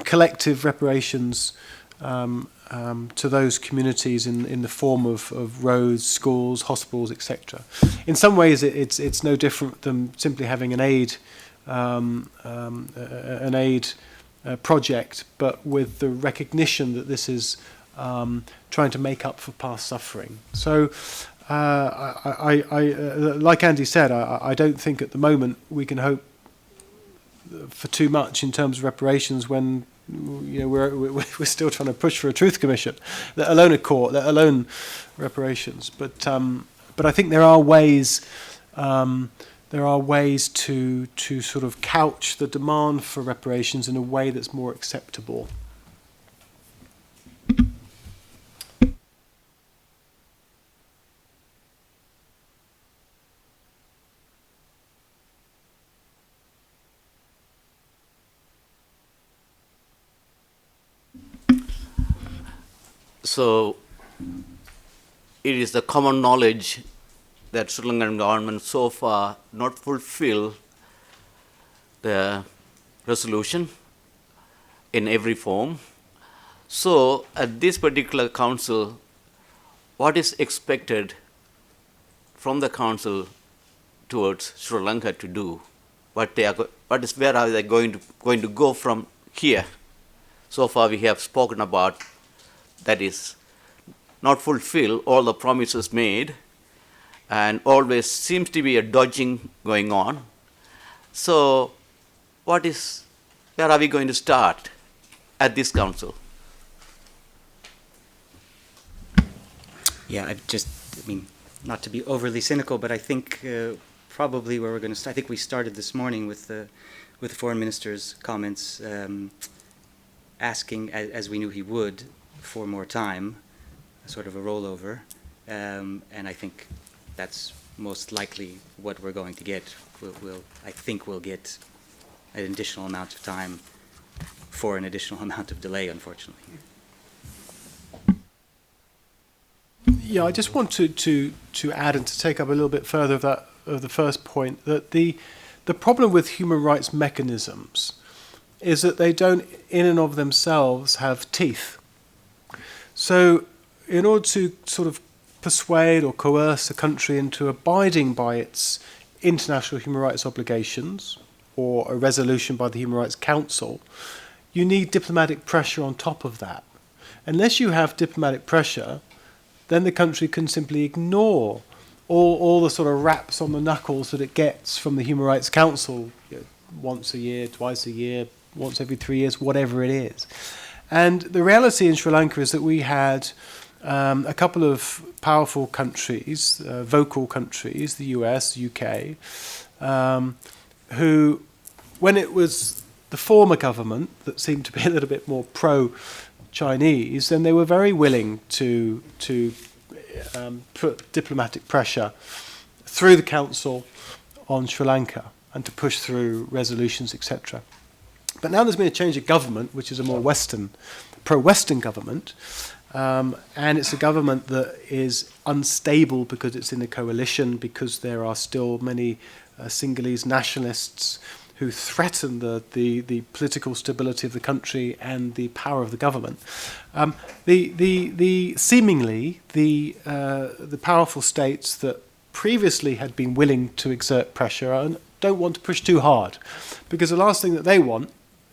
collective reparations to those communities in the form of roads, schools, hospitals, etc. In some ways, it's no different than simply having an aid project, but with the recognition that this is trying to make up for past suffering. So, like Andy said, I don't think at the moment we can hope for too much in terms of reparations when we're still trying to push for a truth commission, let alone a court, let alone reparations. But I think there are ways. There are ways to sort of couch the demand for reparations in a way that's more acceptable. So it is the common knowledge that Sri Lankan government so far not fulfill the resolution in every form. So at this particular council, what is expected from the council towards Sri Lanka to do? Where are they going to go from here? So far we have spoken about that is not fulfill all the promises made, and always seems to be a dodging going on. So where are we going to start at this council? Yeah, not to be overly cynical, but I think probably where we're going to start, I think we started this morning with the foreign minister's comments asking, as we knew he would, for more time, sort of a rollover, and I think that's most likely what we're going to get. I think we'll get an additional amount of time for an additional amount of delay, unfortunately. Yeah, I just want to add and to take up a little bit further of the first point, that the problem with human rights mechanisms is that they don't, in and of themselves, have teeth. So in order to sort of persuade or coerce a country into abiding by its international human rights obligations or a resolution by the Human Rights Council, you need diplomatic pressure on top of that. Unless you have diplomatic pressure, then the country can simply ignore all the sort of raps on the knuckles that it gets from the Human Rights Council, once a year, twice a year, once every 3 years, whatever it is. And the reality in Sri Lanka is that we had a couple of powerful countries, vocal countries, the US, UK, who, when it was the former government that seemed to be a little bit more pro-Chinese, then they were very willing to put diplomatic pressure through the council on Sri Lanka and to push through resolutions, etc. But now there's been a change of government, which is a more pro-Western government, and it's a government that is unstable because it's in a coalition, because there are still many Sinhalese nationalists who threaten the political stability of the country and the power of the government. Seemingly the powerful states that previously had been willing to exert pressure and don't want to push too hard, because the last thing that they want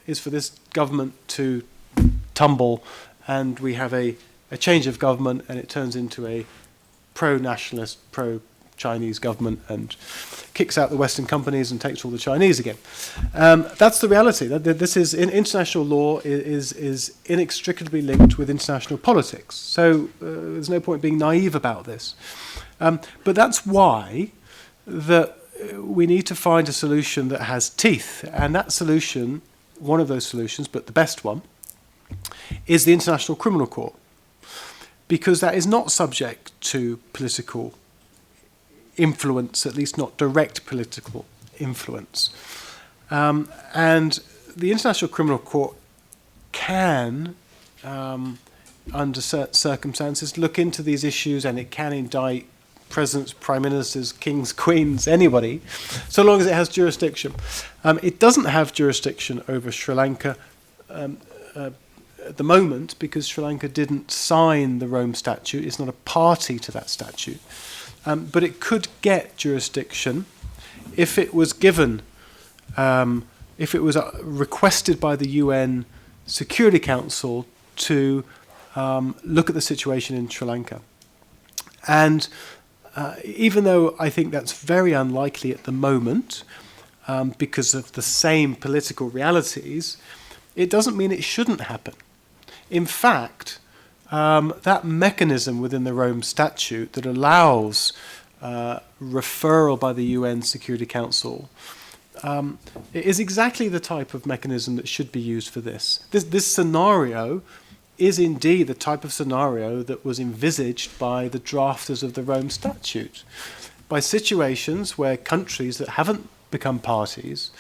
is for this government to tumble and we have a change of government and it turns into a pro-nationalist, pro-Chinese government and kicks out the Western companies and takes all the Chinese again. That's the reality. This is, in international law, is inextricably linked with international politics. So there's no point being naive about this. But that's why we need to find a solution that has teeth, and that solution, one of those solutions, but the best one, is the International Criminal Court, because that is not subject to political influence, at least not direct political influence. And the International Criminal Court can, under certain circumstances, look into these issues, and it can indict presidents, prime ministers, kings, queens, anybody, so long as it has jurisdiction. It doesn't have jurisdiction over Sri Lanka at the moment because Sri Lanka didn't sign the Rome Statute. It's not a party to that statute. But it could get jurisdiction if it was given, if it was requested by the UN Security Council to look at the situation in Sri Lanka. And even though I think that's very unlikely at the moment, because of the same political realities, it doesn't mean it shouldn't happen. In fact, that mechanism within the Rome Statute that allows referral by the UN Security Council is exactly the type of mechanism that should be used for this. This scenario is indeed the type of scenario that was envisaged by the drafters of the Rome Statute, by situations where countries that haven't become parties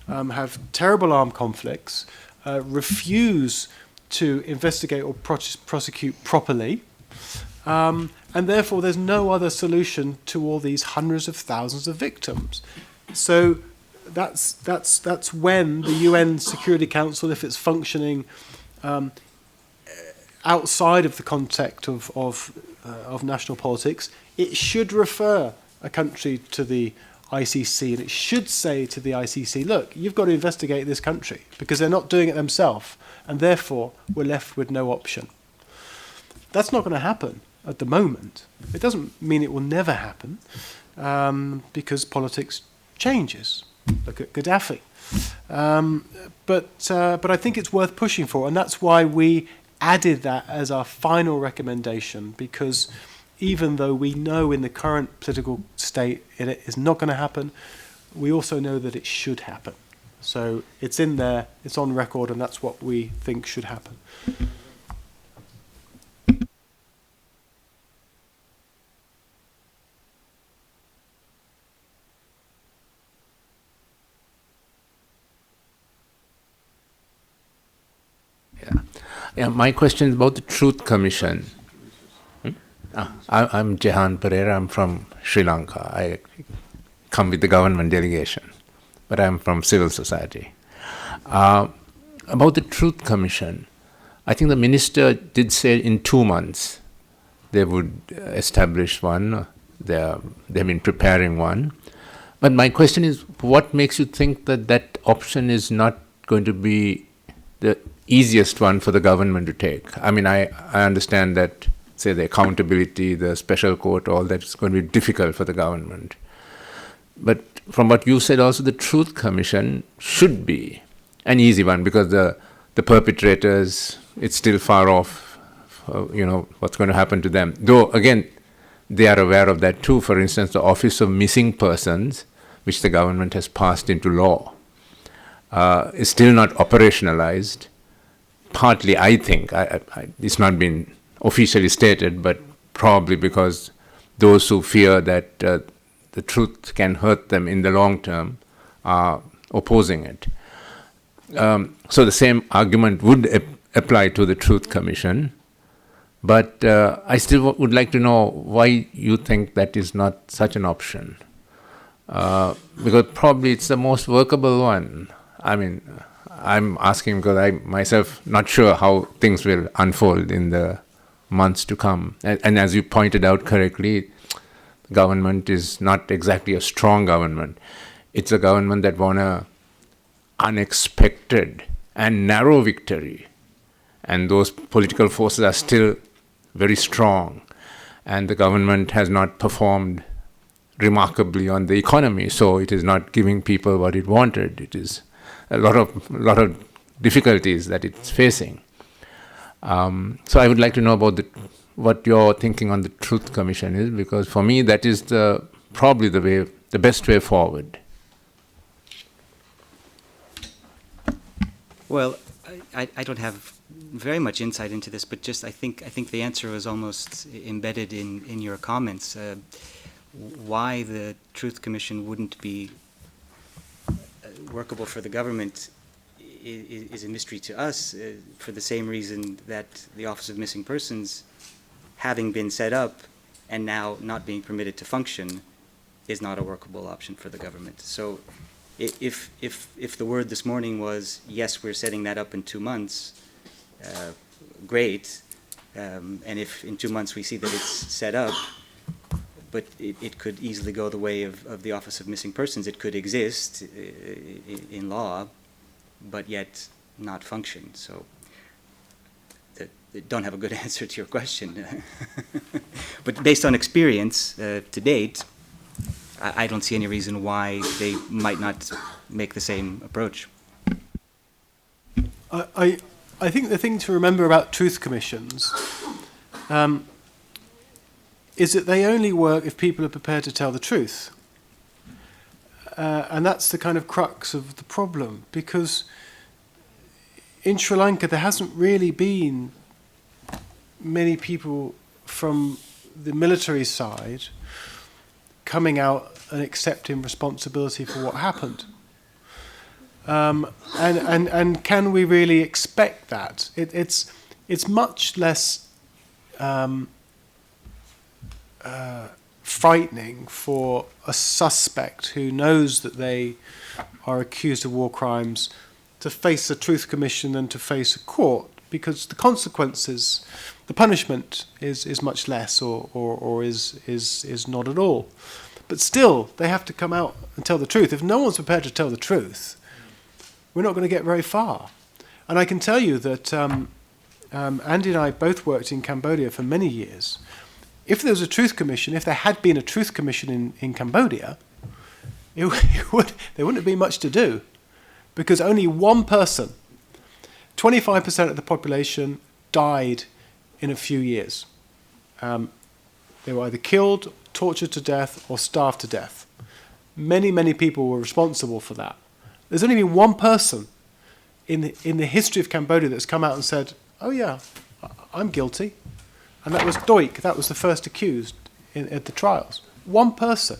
have terrible armed conflicts, refuse to investigate or prosecute properly, and therefore there's no other solution to all these hundreds of thousands of victims. So that's when the UN Security Council, if it's functioning outside of the context of national politics, it should refer a country to the ICC, and it should say to the ICC, look, you've got to investigate this country because they're not doing it themselves, and therefore we're left with no option. That's not going to happen at the moment. It doesn't mean it will never happen, because politics changes. Look at Gaddafi. But I think it's worth pushing for, and that's why we added that as our final recommendation, because even though we know in the current political state it is not going to happen, we also know that it should happen. So it's in there, it's on record, and that's what we think should happen. Yeah, my question is about the Truth Commission. I'm Jehan Pereira. I'm from Sri Lanka. I come with the government delegation, but I'm from civil society. About the Truth Commission, I think the minister did say in 2 months they would establish one. They've been preparing one. But my question is, what makes you think that that option is not going to be the easiest one for the government to take? I mean, I understand that, say, the accountability, the special court, all that is going to be difficult for the government. But from what you said also, the Truth Commission should be an easy one because the perpetrators, it's still far off, what's going to happen to them. Though, again, they are aware of that too. For instance, the Office of Missing Persons, which the government has passed into law, is still not operationalized. Partly, I think, it's not been officially stated, but probably because those who fear that the truth can hurt them in the long term are opposing it. So the same argument would apply to the Truth Commission, but I still would like to know why you think that is not such an option. Because probably it's the most workable one. I mean, I'm asking because I myself not sure how things will unfold in the months to come. And as you pointed out correctly, government is not exactly a strong government. It's a government that won an unexpected and narrow victory. And those political forces are still very strong. And the government has not performed remarkably on the economy, so it is not giving people what it wanted. It is a lot of difficulties that it's facing. So I would like to know about what your thinking on the Truth Commission is, because for me that is probably the best way forward. Well, I don't have very much insight into this, but just I think the answer was almost embedded in your comments. Why the Truth Commission wouldn't be workable for the government is a mystery to us, for the same reason that the Office of Missing Persons, having been set up and now not being permitted to function, is not a workable option for the government. So if the word this morning was, yes, we're setting that up in 2 months, great. And if in 2 months we see that it's set up, but it could easily go the way of the Office of Missing Persons. It could exist in law, but yet not function. So don't have a good answer to your question. But based on experience to date, I don't see any reason why they might not make the same approach. I think the thing to remember about truth commissions is that they only work if people are prepared to tell the truth. And that's the kind of crux of the problem, because in Sri Lanka there hasn't really been many people from the military side coming out and accepting responsibility for what happened. And can we really expect that? It's much less frightening for a suspect who knows that they are accused of war crimes to face a truth commission than to face a court, because the consequences, the punishment is much less or is not at all. But still, they have to come out and tell the truth. If no one's prepared to tell the truth, we're not going to get very far. And I can tell you that Andy and I both worked in Cambodia for many years. If there was a truth commission, if there had been a truth commission in Cambodia, there wouldn't be much to do, because only one person, 25% of the population, died in a few years. They were either killed, tortured to death, or starved to death. Many, many people were responsible for that. There's only been one person in the history of Cambodia that's come out and said, oh yeah, I'm guilty. And that was Doik. That was the first accused at the trials. One person.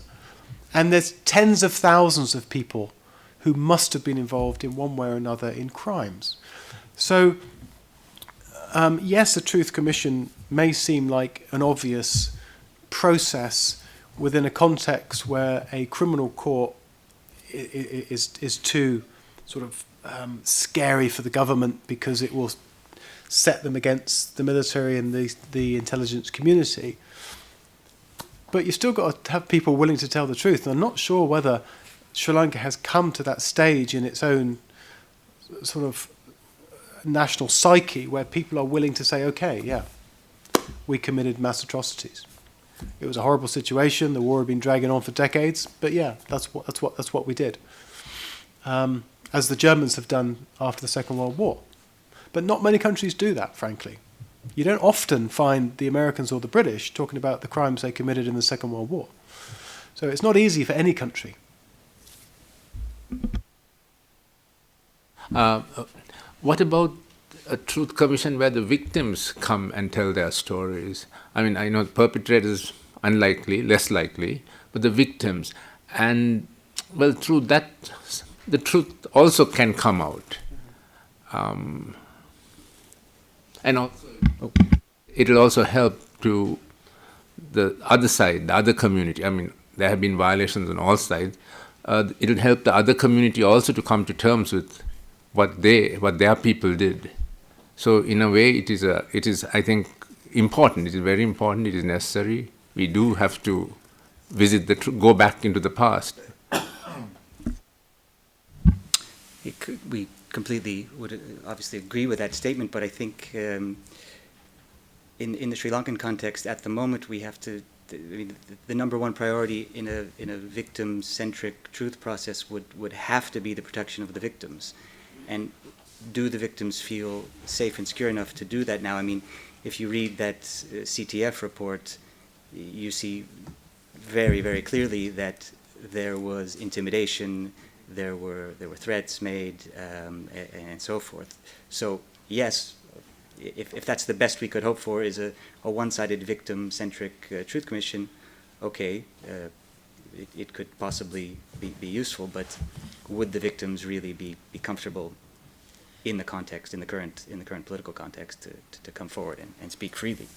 And there's tens of thousands of people who must have been involved in one way or another in crimes. So, yes, a truth commission may seem like an obvious process within a context where a criminal court is too sort of scary for the government, because it will set them against the military and the intelligence community. But you've still got to have people willing to tell the truth. And I'm not sure whether Sri Lanka has come to that stage in its own sort of national psyche where people are willing to say, okay, yeah, we committed mass atrocities. It was a horrible situation. The war had been dragging on for decades, but yeah, that's what we did. As the Germans have done after the Second World War. But not many countries do that, frankly. You don't often find the Americans or the British talking about the crimes they committed in the Second World War. So it's not easy for any country. What about a truth commission where the victims come and tell their stories? I mean, I know the perpetrators, unlikely, less likely, but the victims. And, well, through that, the truth also can come out. And also, it'll also help to the other side, the other community. I mean, there have been violations on all sides. It'll help the other community also to come to terms with what their people did. So in a way, it is I think important. It is very important. It is necessary. We do have to go back into the past. We completely would obviously agree with that statement, but I think in the Sri Lankan context, at the moment, we have to. The number one priority in a victim-centric truth process would have to be the protection of the victims, and do the victims feel safe and secure enough to do that now? I mean, if you read that CTF report, you see very, very clearly that there was intimidation. There were threats made and so forth. So yes, if that's the best we could hope for is a one-sided victim-centric truth commission, okay, it could possibly be useful, but would the victims really be comfortable in the context, in the current political context, to come forward and speak freely?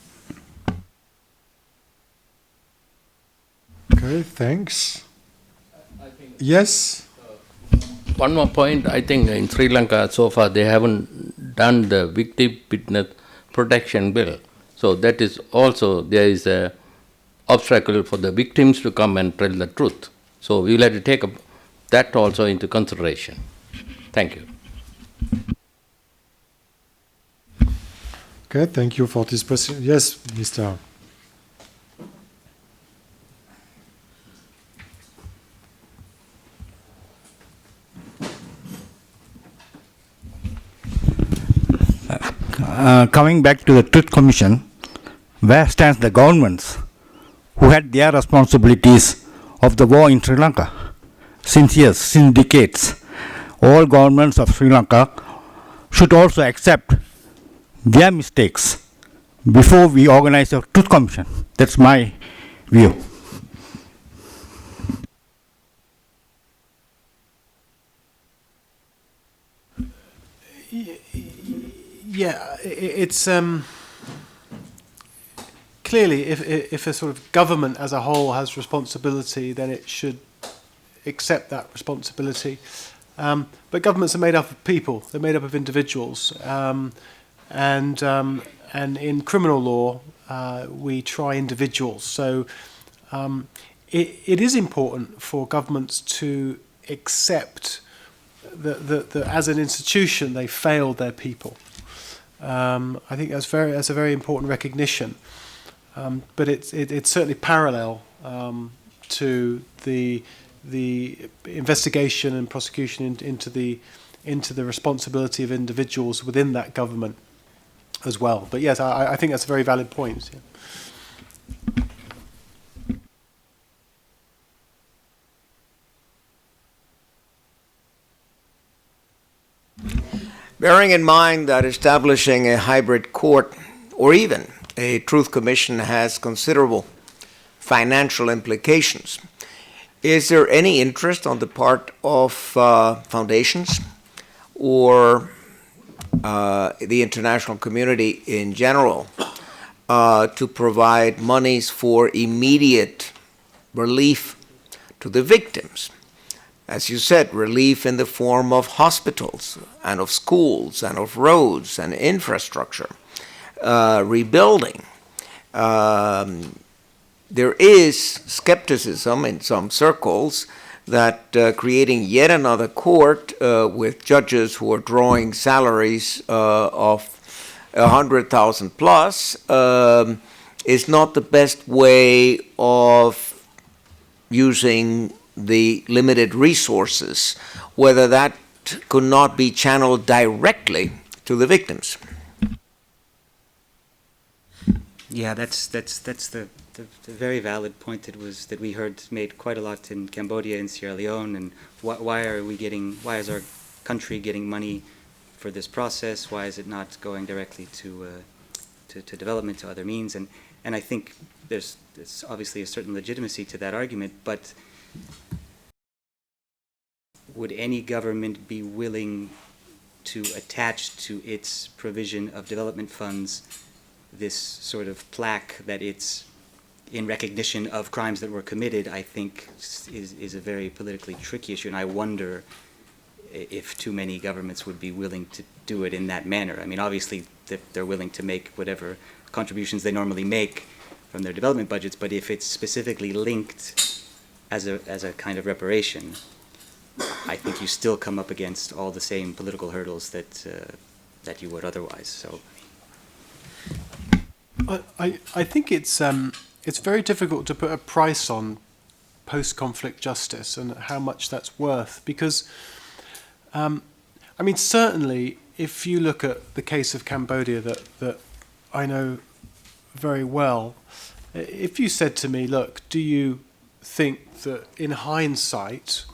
Okay, thanks. Yes? One more point, I think in Sri Lanka so far they haven't done the victim witness protection bill. So that is also, there is a obstacle for the victims to come and tell the truth. So we will have to take that also into consideration. Thank you. Okay, thank you for this question. Yes, Mr. Coming back to the Truth Commission, where stands the governments who had their responsibilities of the war in Sri Lanka? Since years, since decades, all governments of Sri Lanka should also accept their mistakes before we organize a Truth Commission. That's my view. Yeah, it's clearly if a sort of government as a whole has responsibility, then it should accept that responsibility. But governments are made up of people; they're made up of individuals, and in criminal law we try individuals. So it is important for governments to accept that as an institution they failed their people. I think that's a very important recognition, but it's certainly parallel to the investigation and prosecution into the responsibility of individuals within that government as well. But yes, I think that's a very valid point. Yeah. Bearing in mind that establishing a hybrid court or even a truth commission has considerable financial implications, is there any interest on the part of foundations or the international community in general to provide monies for immediate relief to the victims? As you said, relief in the form of hospitals and of schools and of roads and infrastructure, rebuilding. There is skepticism in some circles that creating yet another court with judges who are drawing salaries of 100,000 plus is not the best way of using the limited resources, whether that could not be channeled directly to the victims. Yeah, that's the very valid point that we heard made quite a lot in Cambodia and Sierra Leone. And why is our country getting money for this process? Why is it not going directly to development, to other means? And I think there's obviously a certain legitimacy to that argument, but would any government be willing to attach to its provision of development funds this sort of plaque that it's in recognition of crimes that were committed? I think is a very politically tricky issue, and I wonder if too many governments would be willing to do it in that manner. I mean, obviously they're willing to make whatever contributions they normally make from their development budgets, but if it's specifically linked as a kind of reparation, I think you still come up against all the same political hurdles that you would otherwise. So, I think it's very difficult to put a price on post-conflict justice and how much that's worth, because I mean, certainly if you look at the case of Cambodia that I know very well, if you said to me, look, do you think that in hindsight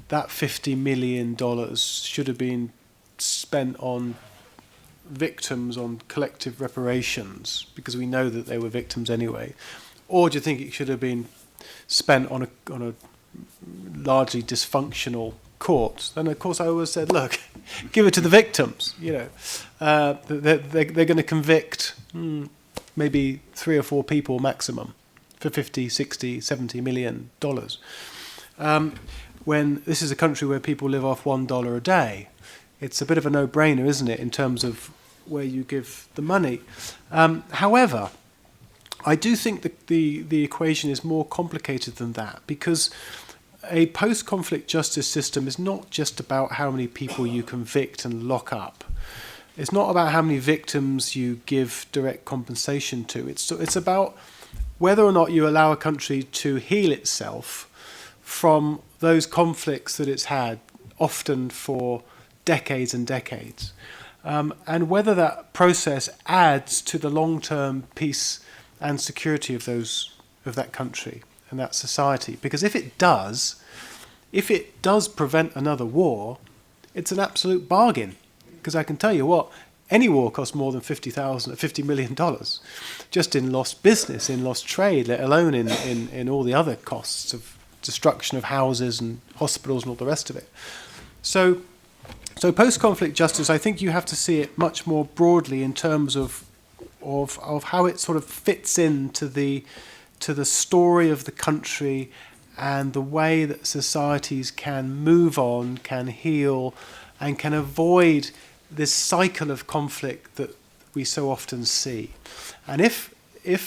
that $50 million should have been spent on victims, on collective reparations, because we know that they were victims anyway, or do you think it should have been spent on a largely dysfunctional court, then of course I always said, look, give it to the victims. They're going to convict maybe 3 or 4 people maximum for 50, 60, 70 million dollars. When this is a country where people live off $1 a day, it's a bit of a no-brainer, isn't it, in terms of where you give the money. However, I do think that the equation is more complicated than that, because a post-conflict justice system is not just about how many people you convict and lock up. It's not about how many victims you give direct compensation to. It's about whether or not you allow a country to heal itself from those conflicts that it's had, often for decades and decades, and whether that process adds to the long-term peace and security of that country and that society. Because if it does prevent another war, it's an absolute bargain. Because I can tell you what, any war costs more than $50 million, just in lost business, in lost trade, let alone in all the other costs of destruction of houses and hospitals and all the rest of it. So post-conflict justice, I think you have to see it much more broadly in terms of how it sort of fits into the story of the country and the way that societies can move on, can heal, and can avoid this cycle of conflict that we so often see. And if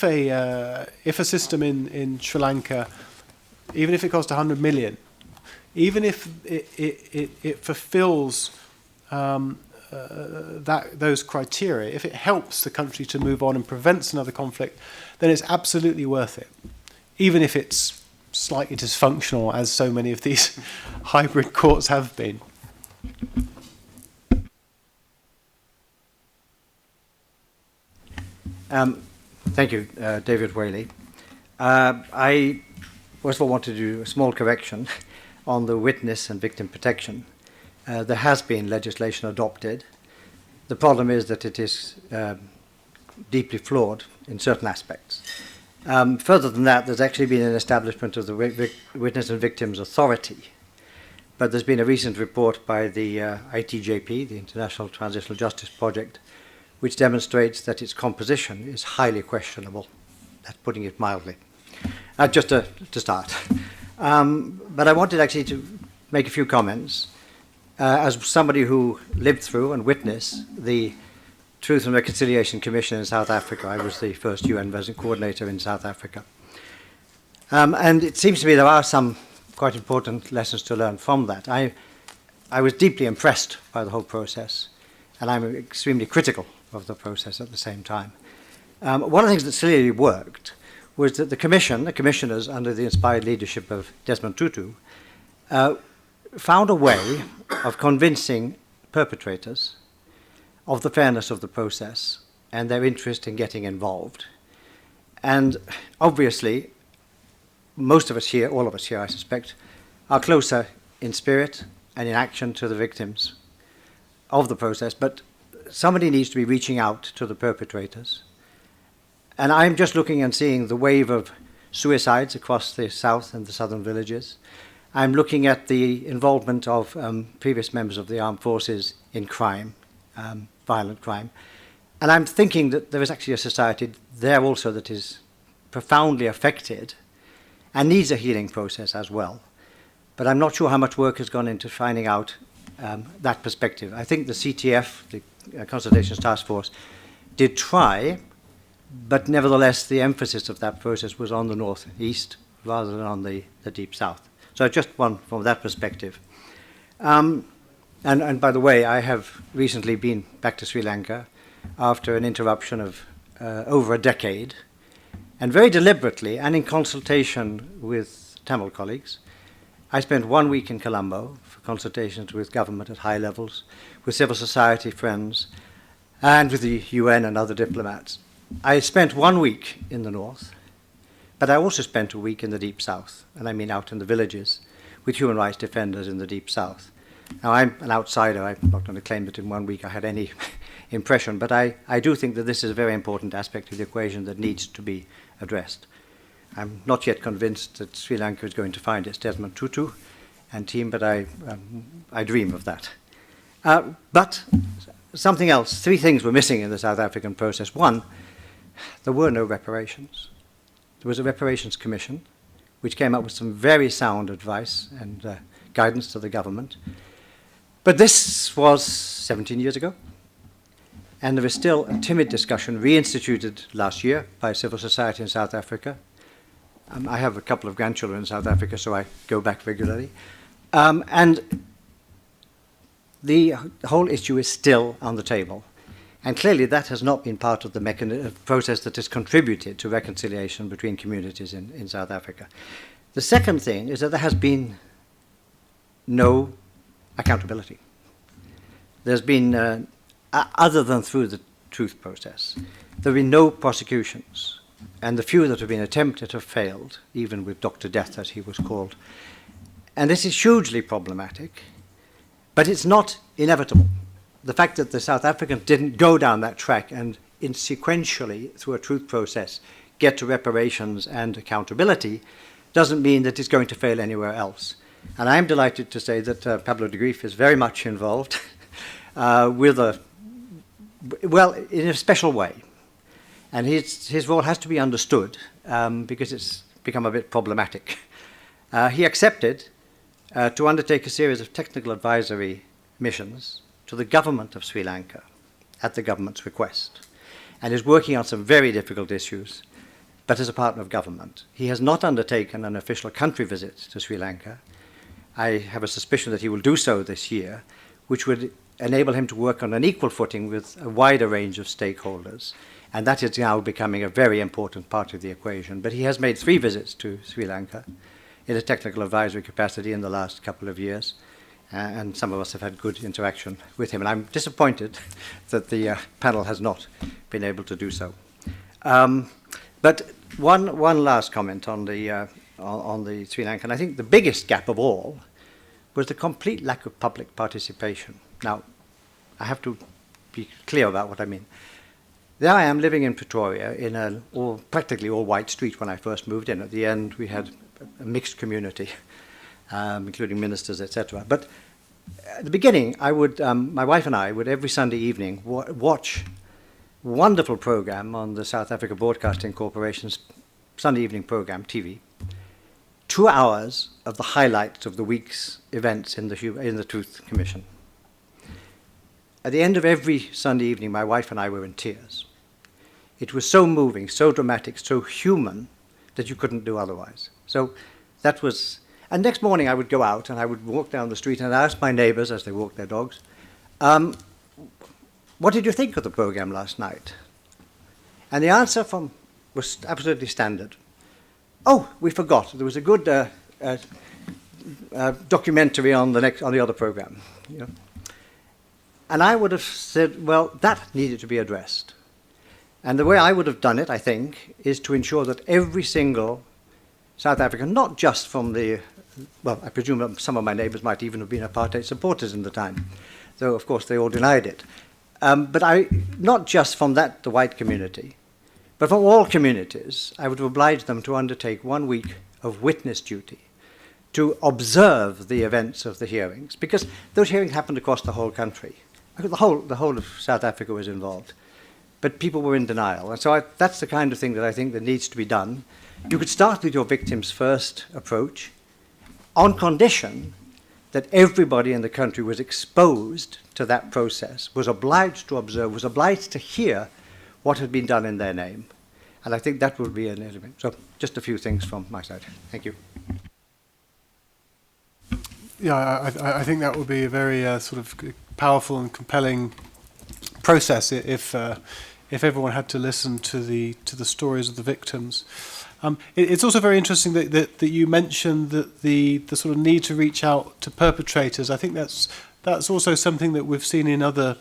a system in Sri Lanka, even if it costs 100 million, even if it fulfills those criteria, if it helps the country to move on and prevents another conflict, then it's absolutely worth it, even if it's slightly dysfunctional, as so many of these hybrid courts have been. Thank you, David Whaley. I first of all want to do a small correction on the witness and victim protection. There has been legislation adopted. The problem is that it is deeply flawed in certain aspects. Further than that, there's actually been an establishment of the Witness and Victims Authority. But there's been a recent report by the ITJP, the International Transitional Justice Project, which demonstrates that its composition is highly questionable. That's putting it mildly. Just to start. But I wanted actually to make a few comments. As somebody who lived through and witnessed the Truth and Reconciliation Commission in South Africa, I was the first UN resident coordinator in South Africa. And it seems to me there are some quite important lessons to learn from that. I was deeply impressed by the whole process, and I'm extremely critical of the process at the same time. One of the things that clearly worked was that the commissioners under the inspired leadership of Desmond Tutu, found a way of convincing perpetrators of the fairness of the process and their interest in getting involved. And obviously, most of us here, all of us here, I suspect, are closer in spirit and in action to the victims of the process, but somebody needs to be reaching out to the perpetrators. And I'm just looking and seeing the wave of suicides across the south and the southern villages. I'm looking at the involvement of previous members of the armed forces in crime, violent crime. And I'm thinking that there is actually a society there also that is profoundly affected and needs a healing process as well. But I'm not sure how much work has gone into finding out that perspective. I think the CTF, the Consultations Task Force, did try, but nevertheless the emphasis of that process was on the northeast rather than on the deep south. So just one from that perspective. And by the way, I have recently been back to Sri Lanka after an interruption of over a decade, and very deliberately and in consultation with Tamil colleagues, I spent 1 week in Colombo for consultations with government at high levels, with civil society friends, and with the UN and other diplomats. I spent 1 week in the north, but I also spent a week in the deep south, and I mean out in the villages, with human rights defenders in the deep south. Now, I'm an outsider. I'm not going to claim that in 1 week I had any impression, but I do think that this is a very important aspect of the equation that needs to be addressed. I'm not yet convinced that Sri Lanka is going to find its Desmond Tutu and team, but I dream of that. But something else, three things were missing in the South African process. One, there were no reparations. There was a reparations commission, which came up with some very sound advice and guidance to the government. But this was 17 years ago, and there is still a timid discussion reinstituted last year by civil society in South Africa. I have a couple of grandchildren in South Africa, so I go back regularly. And the whole issue is still on the table. And clearly that has not been part of the process that has contributed to reconciliation between communities in South Africa. The second thing is that there has been no accountability. There's been, other than through the truth process, there have been no prosecutions. And the few that have been attempted have failed, even with Dr. Death, as he was called. And this is hugely problematic, but it's not inevitable. The fact that the South Africans didn't go down that track and sequentially, through a truth process, get to reparations and accountability doesn't mean that it's going to fail anywhere else. And I'm delighted to say that Pablo de Grief is very much involved in a special way. And his role has to be understood because it's become a bit problematic. He accepted to undertake a series of technical advisory missions to the government of Sri Lanka at the government's request, and is working on some very difficult issues, but as a partner of government. He has not undertaken an official country visit to Sri Lanka. I have a suspicion that he will do so this year, which would enable him to work on an equal footing with a wider range of stakeholders. And that is now becoming a very important part of the equation. But he has made 3 visits to Sri Lanka in a technical advisory capacity in the last couple of years. And some of us have had good interaction with him. And I'm disappointed that the panel has not been able to do so. But one last comment on the Sri Lankan. I think the biggest gap of all was the complete lack of public participation. Now, I have to be clear about what I mean. There I am living in Pretoria in a practically all-white street when I first moved in. At the end, we had a mixed community, including ministers, etc. But at the beginning, my wife and I would every Sunday evening watch a wonderful program on the South Africa Broadcasting Corporation's Sunday evening program, TV. 2 hours of the highlights of the week's events in the Truth Commission. At the end of every Sunday evening, my wife and I were in tears. It was so moving, so dramatic, so human that you couldn't do otherwise. So that was, and next morning I would go out and I would walk down the street and I'd ask my neighbors as they walked their dogs, what did you think of the program last night? And the answer was absolutely standard. Oh, we forgot. There was a good documentary on the other program. You know? And I would have said, well, that needed to be addressed. And the way I would have done it, I think, is to ensure that every single South African, not just from I presume that some of my neighbors might even have been apartheid supporters in the time, though, of course, they all denied it. But not just from the white community, but from all communities, I would have obliged them to undertake 1 week of witness duty to observe the events of the hearings, because those hearings happened across the whole country. The whole of South Africa was involved, but people were in denial. And so that's the kind of thing that I think that needs to be done. You could start with your victims first approach on condition that everybody in the country was exposed to that process, was obliged to observe, was obliged to hear what had been done in their name. And I think that would be an element. So just a few things from my side. Thank you. Yeah, I think that would be a very sort of powerful and compelling process if everyone had to listen to the stories of the victims. It's also very interesting that you mentioned that the sort of need to reach out to perpetrators. I think that's also something that we've seen in other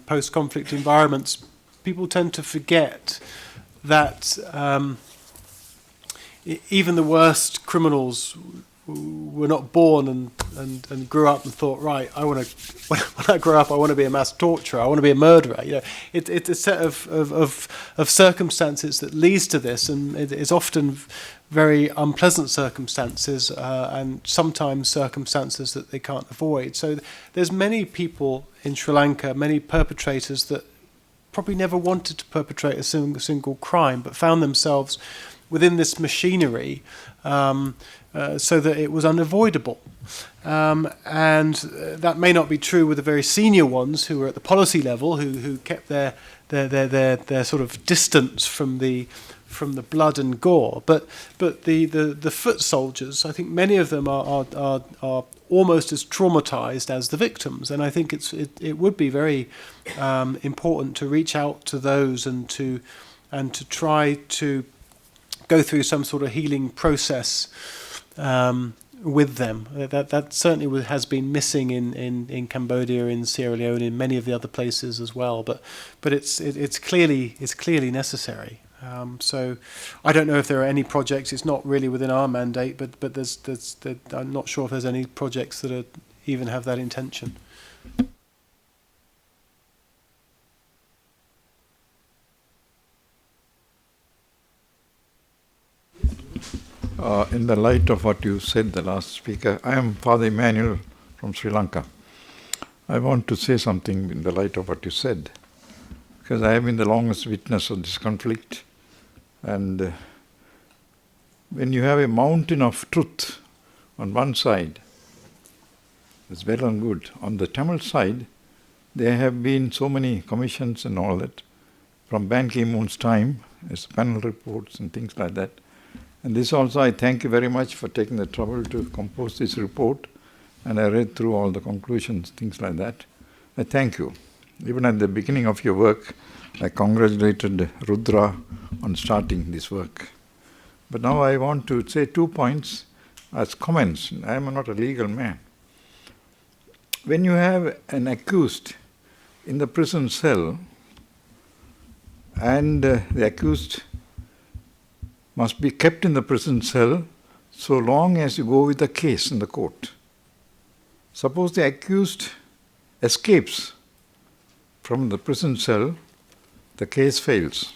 post-conflict environments. People tend to forget that even the worst criminals were not born and grew up and thought, right, I want to, when I grow up, I want to be a mass torturer, I want to be a murderer. You know, it's a set of circumstances that leads to this, and it's often very unpleasant circumstances, and sometimes circumstances that they can't avoid. So there's many people in Sri Lanka, many perpetrators that probably never wanted to perpetrate a single crime, but found themselves within this machinery, so that it was unavoidable. And that may not be true with the very senior ones who were at the policy level, who kept their sort of distance from the blood and gore. But the foot soldiers, I think many of them are almost as traumatized as the victims, and I think it would be very important to reach out to those and to try to go through some sort of healing process with them. That certainly has been missing in Cambodia, in Sierra Leone, in many of the other places as well. But it's clearly necessary. So I don't know if there are any projects. It's not really within our mandate, but I'm not sure if there's any projects that even have that intention. In the light of what you said, the last speaker, I am Father Emmanuel from Sri Lanka. I want to say something in the light of what you said, because I have been the longest witness of this conflict. And when you have a mountain of truth on one side, it's well and good. On the Tamil side, there have been so many commissions and all that, from Ban Ki-moon's time, as panel reports and things like that. And this also, I thank you very much for taking the trouble to compose this report. And I read through all the conclusions, things like that. I thank you. Even at the beginning of your work, I congratulated Rudra on starting this work. But now I want to say 2 points as comments. I am not a legal man. When you have an accused in the prison cell, and the accused must be kept in the prison cell so long as you go with the case in the court. Suppose the accused escapes from the prison cell, the case fails.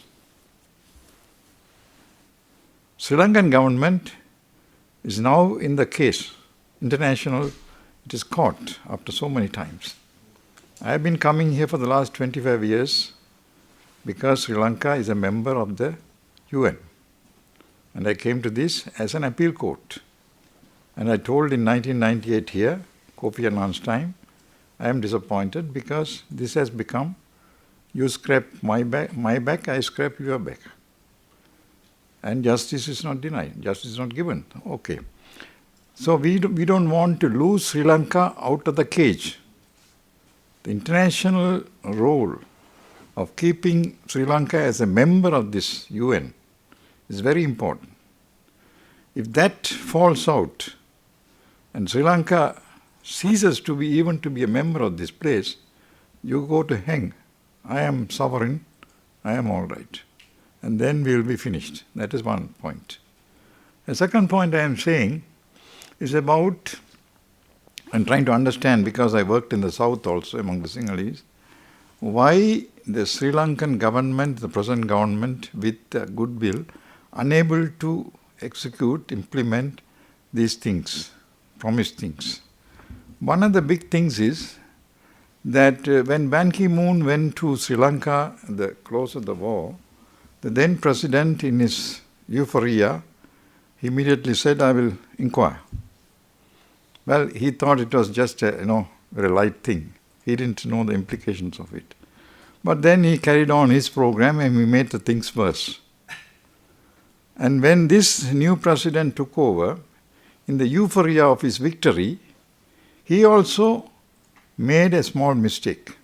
Sri Lankan government is now in the case. International, it is caught after so many times. I have been coming here for the last 25 years because Sri Lanka is a member of the UN. And I came to this as an appeal court. And I told in 1998 here, Kofi Annan's time, I am disappointed because this has become, you scrap my back, I scrap your back. And justice is not denied, justice is not given. Okay. So we don't want to lose Sri Lanka out of the cage. The international role of keeping Sri Lanka as a member of this UN is very important. If that falls out and Sri Lanka ceases to be even to be a member of this place, you go to hang. I am sovereign, I am all right. And then we will be finished. That is one point. The second point I am saying is about, I'm trying to understand because I worked in the south also among the Sinhalese, why the Sri Lankan government, the present government with goodwill, unable to execute, implement these things, promised things. One of the big things is that when Ban Ki-moon went to Sri Lanka at the close of the war, the then president in his euphoria, he immediately said, I will inquire. Well, he thought it was just a very light thing. He didn't know the implications of it. But then he carried on his program and he made the things worse. And when this new president took over, in the euphoria of his victory, he also made a small mistake.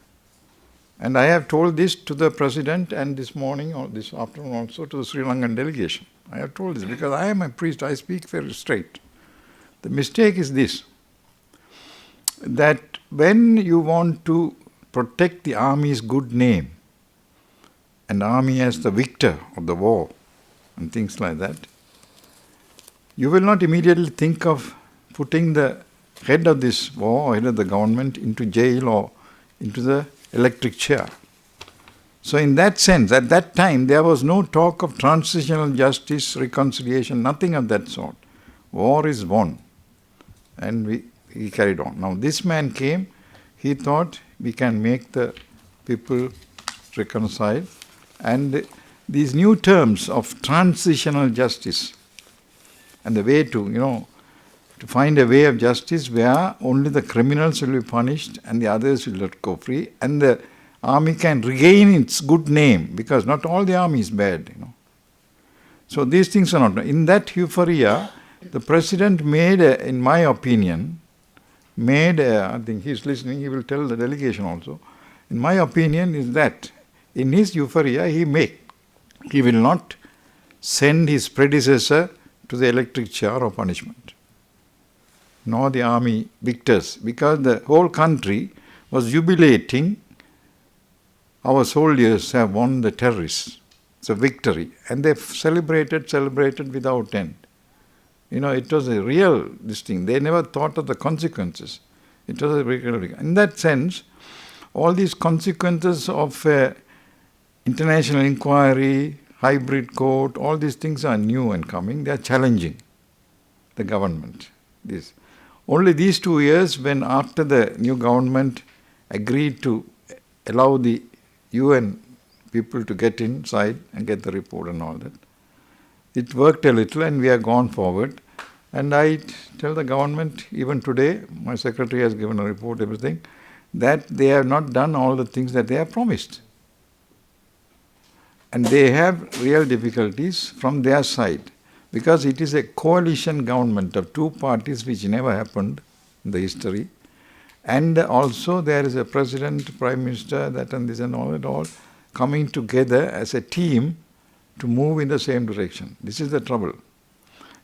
And I have told this to the president and this morning or this afternoon also to the Sri Lankan delegation. I have told this because I am a priest, I speak very straight. The mistake is this, that when you want to protect the army's good name, and army as the victor of the war, and things like that, you will not immediately think of putting the head of this war, or head of the government, into jail or into the electric chair. So in that sense, at that time, there was no talk of transitional justice, reconciliation, nothing of that sort. War is won. And he carried on. Now this man came, he thought we can make the people reconcile. And these new terms of transitional justice and the way to find a way of justice where only the criminals will be punished and the others will let go free, and the army can regain its good name, because not all the army is bad. So these things are not. In that euphoria, the president made, in my opinion, I think he's listening, he will tell the delegation also. In my opinion is that in his euphoria he will not send his predecessor to the electric chair or punishment, nor the army victors, because the whole country was jubilating. Our soldiers have won the terrorists. It's a victory. And they celebrated without end. It was a real thing. They never thought of the consequences. It was a real. In that sense, all these consequences of international inquiry, hybrid court, all these things are new and coming. They are challenging the government. Only these 2 years, when after the new government agreed to allow the UN people to get inside and get the report and all that, it worked a little and we have gone forward. And I tell the government, even today, my secretary has given a report, everything, that they have not done all the things that they have promised. And they have real difficulties from their side, because it is a coalition government of two parties, which never happened in the history. And also there is a president, prime minister, that and this and all coming together as a team to move in the same direction. This is the trouble.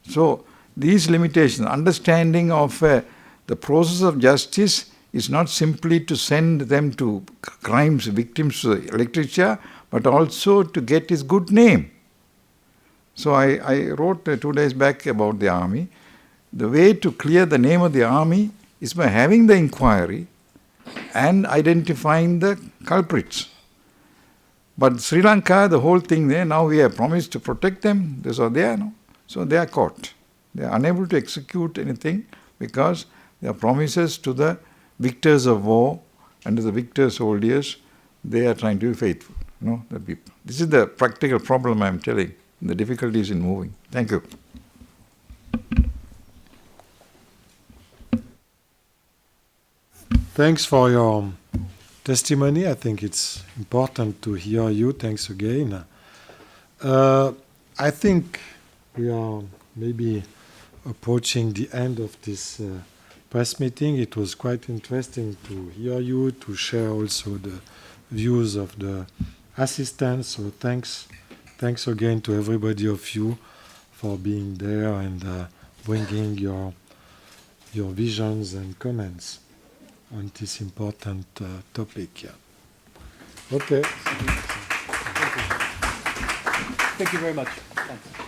So these limitations, understanding of the process of justice is not simply to send them to crimes, victims to the electric chair, but also to get his good name. So I wrote 2 days back about the army. The way to clear the name of the army is by having the inquiry and identifying the culprits. But Sri Lanka, the whole thing there, now we have promised to protect them. So they are, no? So they are caught. They are unable to execute anything because their promises to the victors of war and to the victor soldiers, they are trying to be faithful. The people. This is the practical problem I am telling. The difficulties in moving. Thank you. Thanks for your testimony. I think it's important to hear you. Thanks again. I think we are maybe approaching the end of this press meeting. It was quite interesting to hear you, to share also the views of the assistants. So thanks again to everybody of you for being there and bringing your visions and comments on this important topic. Yeah. Okay. Thank you very much. Thanks.